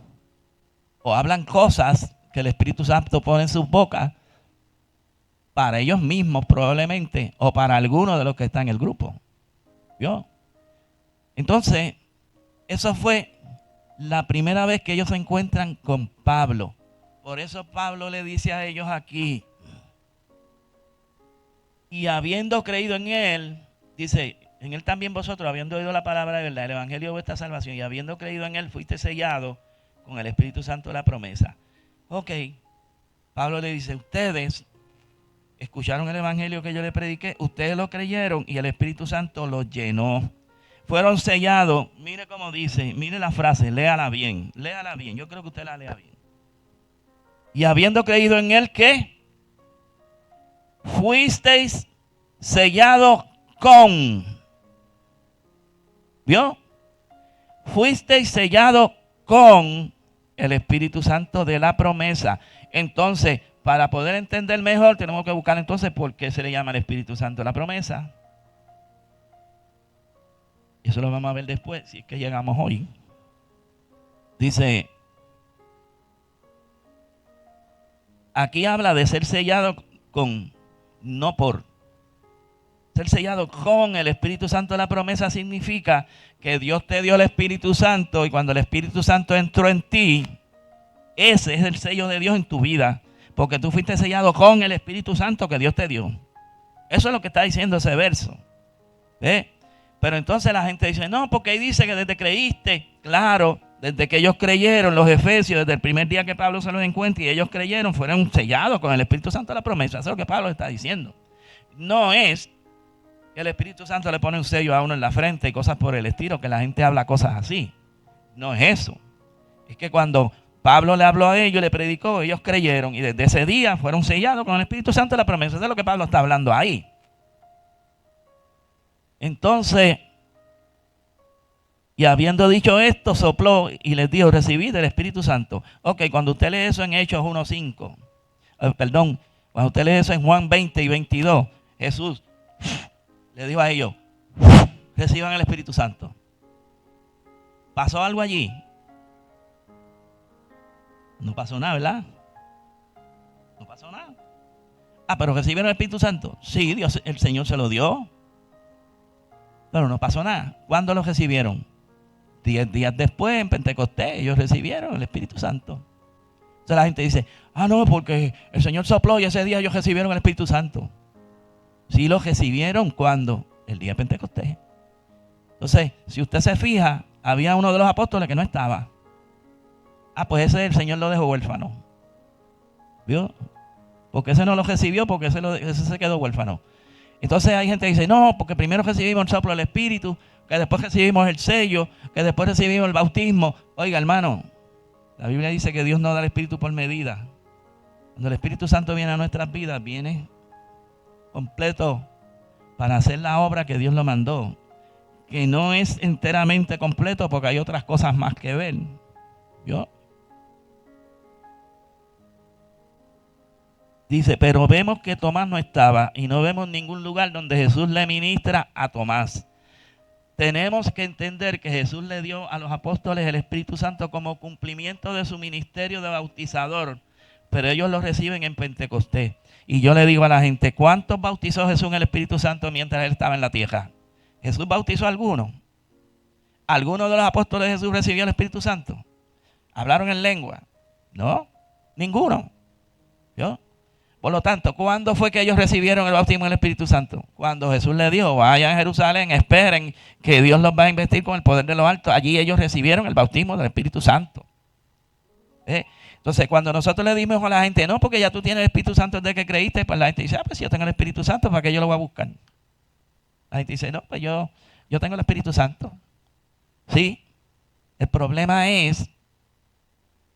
O hablan cosas que el Espíritu Santo pone en sus bocas para ellos mismos probablemente, o para alguno de los que están en el grupo. ¿Vio? Entonces, eso fue la primera vez que ellos se encuentran con Pablo. Por eso Pablo le dice a ellos aquí, y habiendo creído en él, dice, en él también vosotros, habiendo oído la palabra de verdad, el evangelio de vuestra salvación, y habiendo creído en él, fuiste sellado con el Espíritu Santo de la promesa. Ok, Pablo le dice, ustedes escucharon el evangelio que yo les prediqué, ustedes lo creyeron y el Espíritu Santo los llenó. Fueron sellados, mire cómo dice, mire la frase, léala bien, yo creo que usted la lea bien. Y habiendo creído en él, ¿qué? Fuisteis sellados con. ¿Vio? Fuisteis sellados con el Espíritu Santo de la promesa. Entonces, para poder entender mejor, tenemos que buscar entonces por qué se le llama el Espíritu Santo de la promesa. Eso lo vamos a ver después, si es que llegamos hoy. Dice, aquí habla de ser sellado con, no por. Ser sellado con el Espíritu Santo de la promesa significa que Dios te dio el Espíritu Santo y cuando el Espíritu Santo entró en ti, ese es el sello de Dios en tu vida. Porque tú fuiste sellado con el Espíritu Santo que Dios te dio. Eso es lo que está diciendo ese verso. ¿Ve? Pero entonces la gente dice, no, porque ahí dice que desde creíste. Claro, desde que ellos creyeron, los efesios, desde el primer día que Pablo se los encuentra y ellos creyeron, fueron sellados con el Espíritu Santo de la promesa. Eso es lo que Pablo está diciendo. No es que el Espíritu Santo le pone un sello a uno en la frente y cosas por el estilo, que la gente habla cosas así. No es eso. Es que cuando Pablo le habló a ellos, le predicó, ellos creyeron y desde ese día fueron sellados con el Espíritu Santo de la promesa. Eso es lo que Pablo está hablando ahí. Entonces, y habiendo dicho esto, sopló y les dijo, recibid del Espíritu Santo. Ok, cuando usted lee eso en Hechos 1:5, cuando usted lee eso en Juan 20 y 22, Jesús le dijo a ellos, reciban el Espíritu Santo. ¿Pasó algo allí? No pasó nada, ¿verdad? No pasó nada. Ah, pero recibieron el Espíritu Santo. Sí, Dios, el Señor se lo dio. Pero no pasó nada. ¿Cuándo lo recibieron? 10 días después, en Pentecostés, ellos recibieron el Espíritu Santo. Entonces la gente dice, no, porque el Señor sopló y ese día ellos recibieron el Espíritu Santo. Sí lo recibieron, ¿cuándo? El día de Pentecostés. Entonces, si usted se fija, había uno de los apóstoles que no estaba. Pues ese el Señor lo dejó huérfano. ¿Vio? Porque ese no lo recibió, porque ese se quedó huérfano. Entonces hay gente que dice, no, porque primero recibimos el soplo del Espíritu, que después recibimos el sello, que después recibimos el bautismo. Oiga, hermano, la Biblia dice que Dios no da el Espíritu por medida. Cuando el Espíritu Santo viene a nuestras vidas, viene completo para hacer la obra que Dios lo mandó. Que no es enteramente completo porque hay otras cosas más que ver. ¿Vio? Dice, pero vemos que Tomás no estaba y no vemos ningún lugar donde Jesús le ministra a Tomás. Tenemos que entender que Jesús le dio a los apóstoles el Espíritu Santo como cumplimiento de su ministerio de bautizador, pero ellos lo reciben en Pentecostés. Y yo le digo a la gente, ¿cuántos bautizó Jesús en el Espíritu Santo mientras él estaba en la tierra? ¿Jesús bautizó a alguno? ¿Alguno de los apóstoles de Jesús recibió el Espíritu Santo? ¿Hablaron en lengua? No, ninguno. ¿Vio? Por lo tanto, ¿cuándo fue que ellos recibieron el bautismo del Espíritu Santo? Cuando Jesús les dijo, vayan a Jerusalén, esperen que Dios los va a investir con el poder de lo alto. Allí ellos recibieron el bautismo del Espíritu Santo. Entonces, cuando nosotros le dimos a la gente, no, porque ya tú tienes el Espíritu Santo desde que creíste, pues la gente dice, pues si yo tengo el Espíritu Santo, ¿para qué yo lo voy a buscar? La gente dice, no, pues yo tengo el Espíritu Santo. Sí, el problema es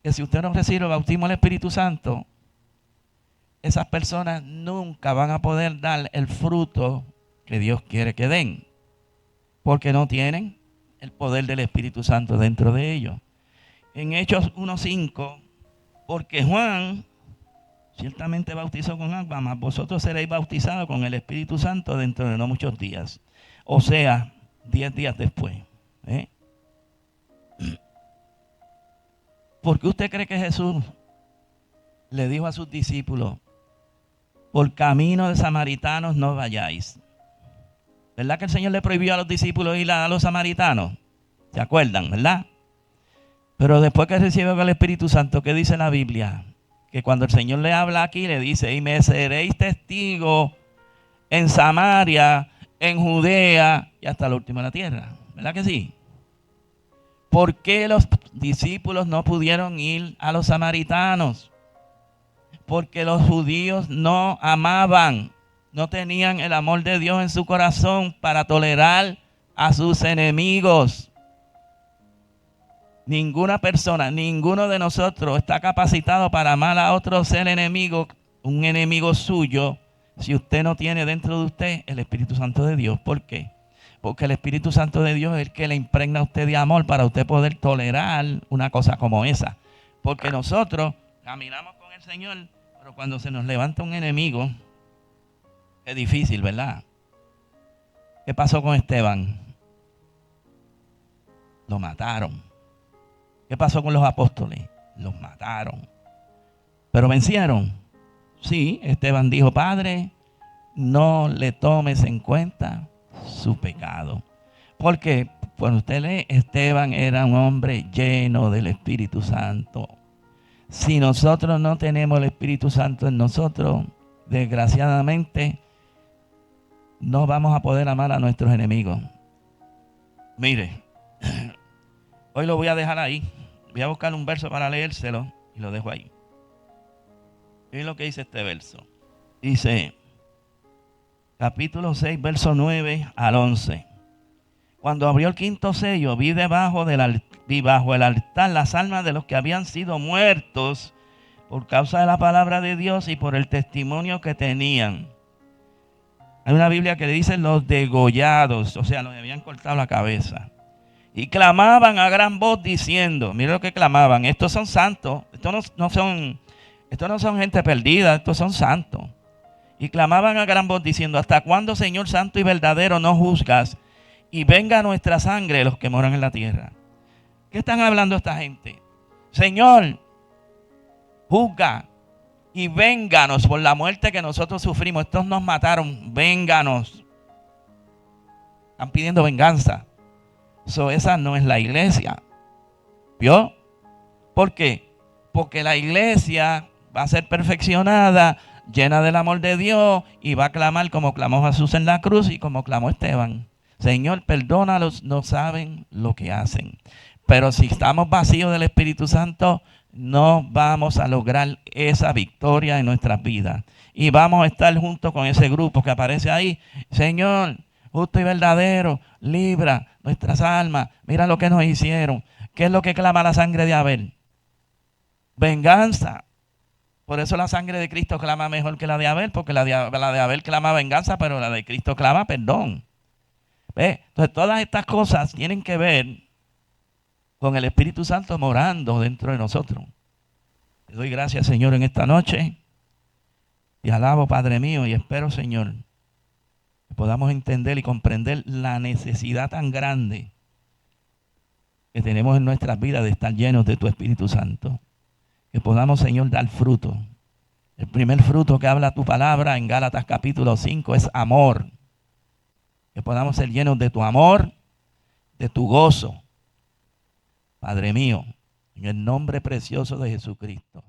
que si usted no recibe el bautismo del Espíritu Santo, esas personas nunca van a poder dar el fruto que Dios quiere que den, porque no tienen el poder del Espíritu Santo dentro de ellos. En Hechos 1:5, porque Juan ciertamente bautizó con agua, mas vosotros seréis bautizados con el Espíritu Santo dentro de no muchos días. O sea, 10 días después. ¿Por qué usted cree que Jesús le dijo a sus discípulos, por camino de samaritanos no vayáis? ¿Verdad que el Señor le prohibió a los discípulos ir a los samaritanos? ¿Se acuerdan, verdad? Pero después que recibió el Espíritu Santo, ¿qué dice la Biblia? Que cuando el Señor le habla aquí, le dice, y me seréis testigos en Samaria, en Judea y hasta lo último de la tierra. ¿Verdad que sí? ¿Por qué los discípulos no pudieron ir a los samaritanos? Porque los judíos no amaban, no tenían el amor de Dios en su corazón para tolerar a sus enemigos. Ninguna persona, ninguno de nosotros está capacitado para amar a otro ser enemigo, un enemigo suyo, si usted no tiene dentro de usted el Espíritu Santo de Dios. ¿Por qué? Porque el Espíritu Santo de Dios es el que le impregna a usted de amor para usted poder tolerar una cosa como esa. Porque nosotros caminamos con el Señor, pero cuando se nos levanta un enemigo, es difícil, ¿verdad? ¿Qué pasó con Esteban? Lo mataron. ¿Qué pasó con los apóstoles? Los mataron. ¿Pero vencieron? Sí, Esteban dijo, Padre, no le tomes en cuenta su pecado. Porque cuando usted lee, Esteban era un hombre lleno del Espíritu Santo. Si nosotros no tenemos el Espíritu Santo en nosotros, desgraciadamente, no vamos a poder amar a nuestros enemigos. Mire, hoy lo voy a dejar ahí. Voy a buscar un verso para leérselo y lo dejo ahí. Miren lo que dice este verso. Dice, capítulo 6, verso 9 al 11. Cuando abrió el quinto sello, vi bajo el altar las almas de los que habían sido muertos por causa de la palabra de Dios y por el testimonio que tenían. Hay una Biblia que dice los degollados, o sea, los que habían cortado la cabeza. Y clamaban a gran voz diciendo, mira lo que clamaban, estos son santos, estos no son gente perdida, estos son santos. Y clamaban a gran voz diciendo, ¿hasta cuándo, Señor santo y verdadero, no juzgas? Y venga nuestra sangre los que moran en la tierra. ¿Qué están hablando esta gente? Señor, juzga y vénganos por la muerte que nosotros sufrimos. Estos nos mataron, vénganos. Están pidiendo venganza. Esa no es la iglesia. ¿Vio? ¿Por qué? Porque la iglesia va a ser perfeccionada, llena del amor de Dios, y va a clamar como clamó Jesús en la cruz y como clamó Esteban. Señor, perdónalos, no saben lo que hacen. Pero si estamos vacíos del Espíritu Santo, no vamos a lograr esa victoria en nuestras vidas. Y vamos a estar junto con ese grupo que aparece ahí. Señor, justo y verdadero, libra nuestras almas. Mira lo que nos hicieron. ¿Qué es lo que clama la sangre de Abel? Venganza. Por eso la sangre de Cristo clama mejor que la de Abel, porque la de Abel clama venganza, pero la de Cristo clama perdón. ¿Ve? Entonces todas estas cosas tienen que ver con el Espíritu Santo morando dentro de nosotros. Te doy gracias, Señor, en esta noche. Te alabo, Padre mío, y espero, Señor, que podamos entender y comprender la necesidad tan grande que tenemos en nuestras vidas de estar llenos de tu Espíritu Santo. Que podamos, Señor, dar fruto. El primer fruto que habla tu palabra en Gálatas capítulo 5 es amor. Que podamos ser llenos de tu amor, de tu gozo. Padre mío, en el nombre precioso de Jesucristo.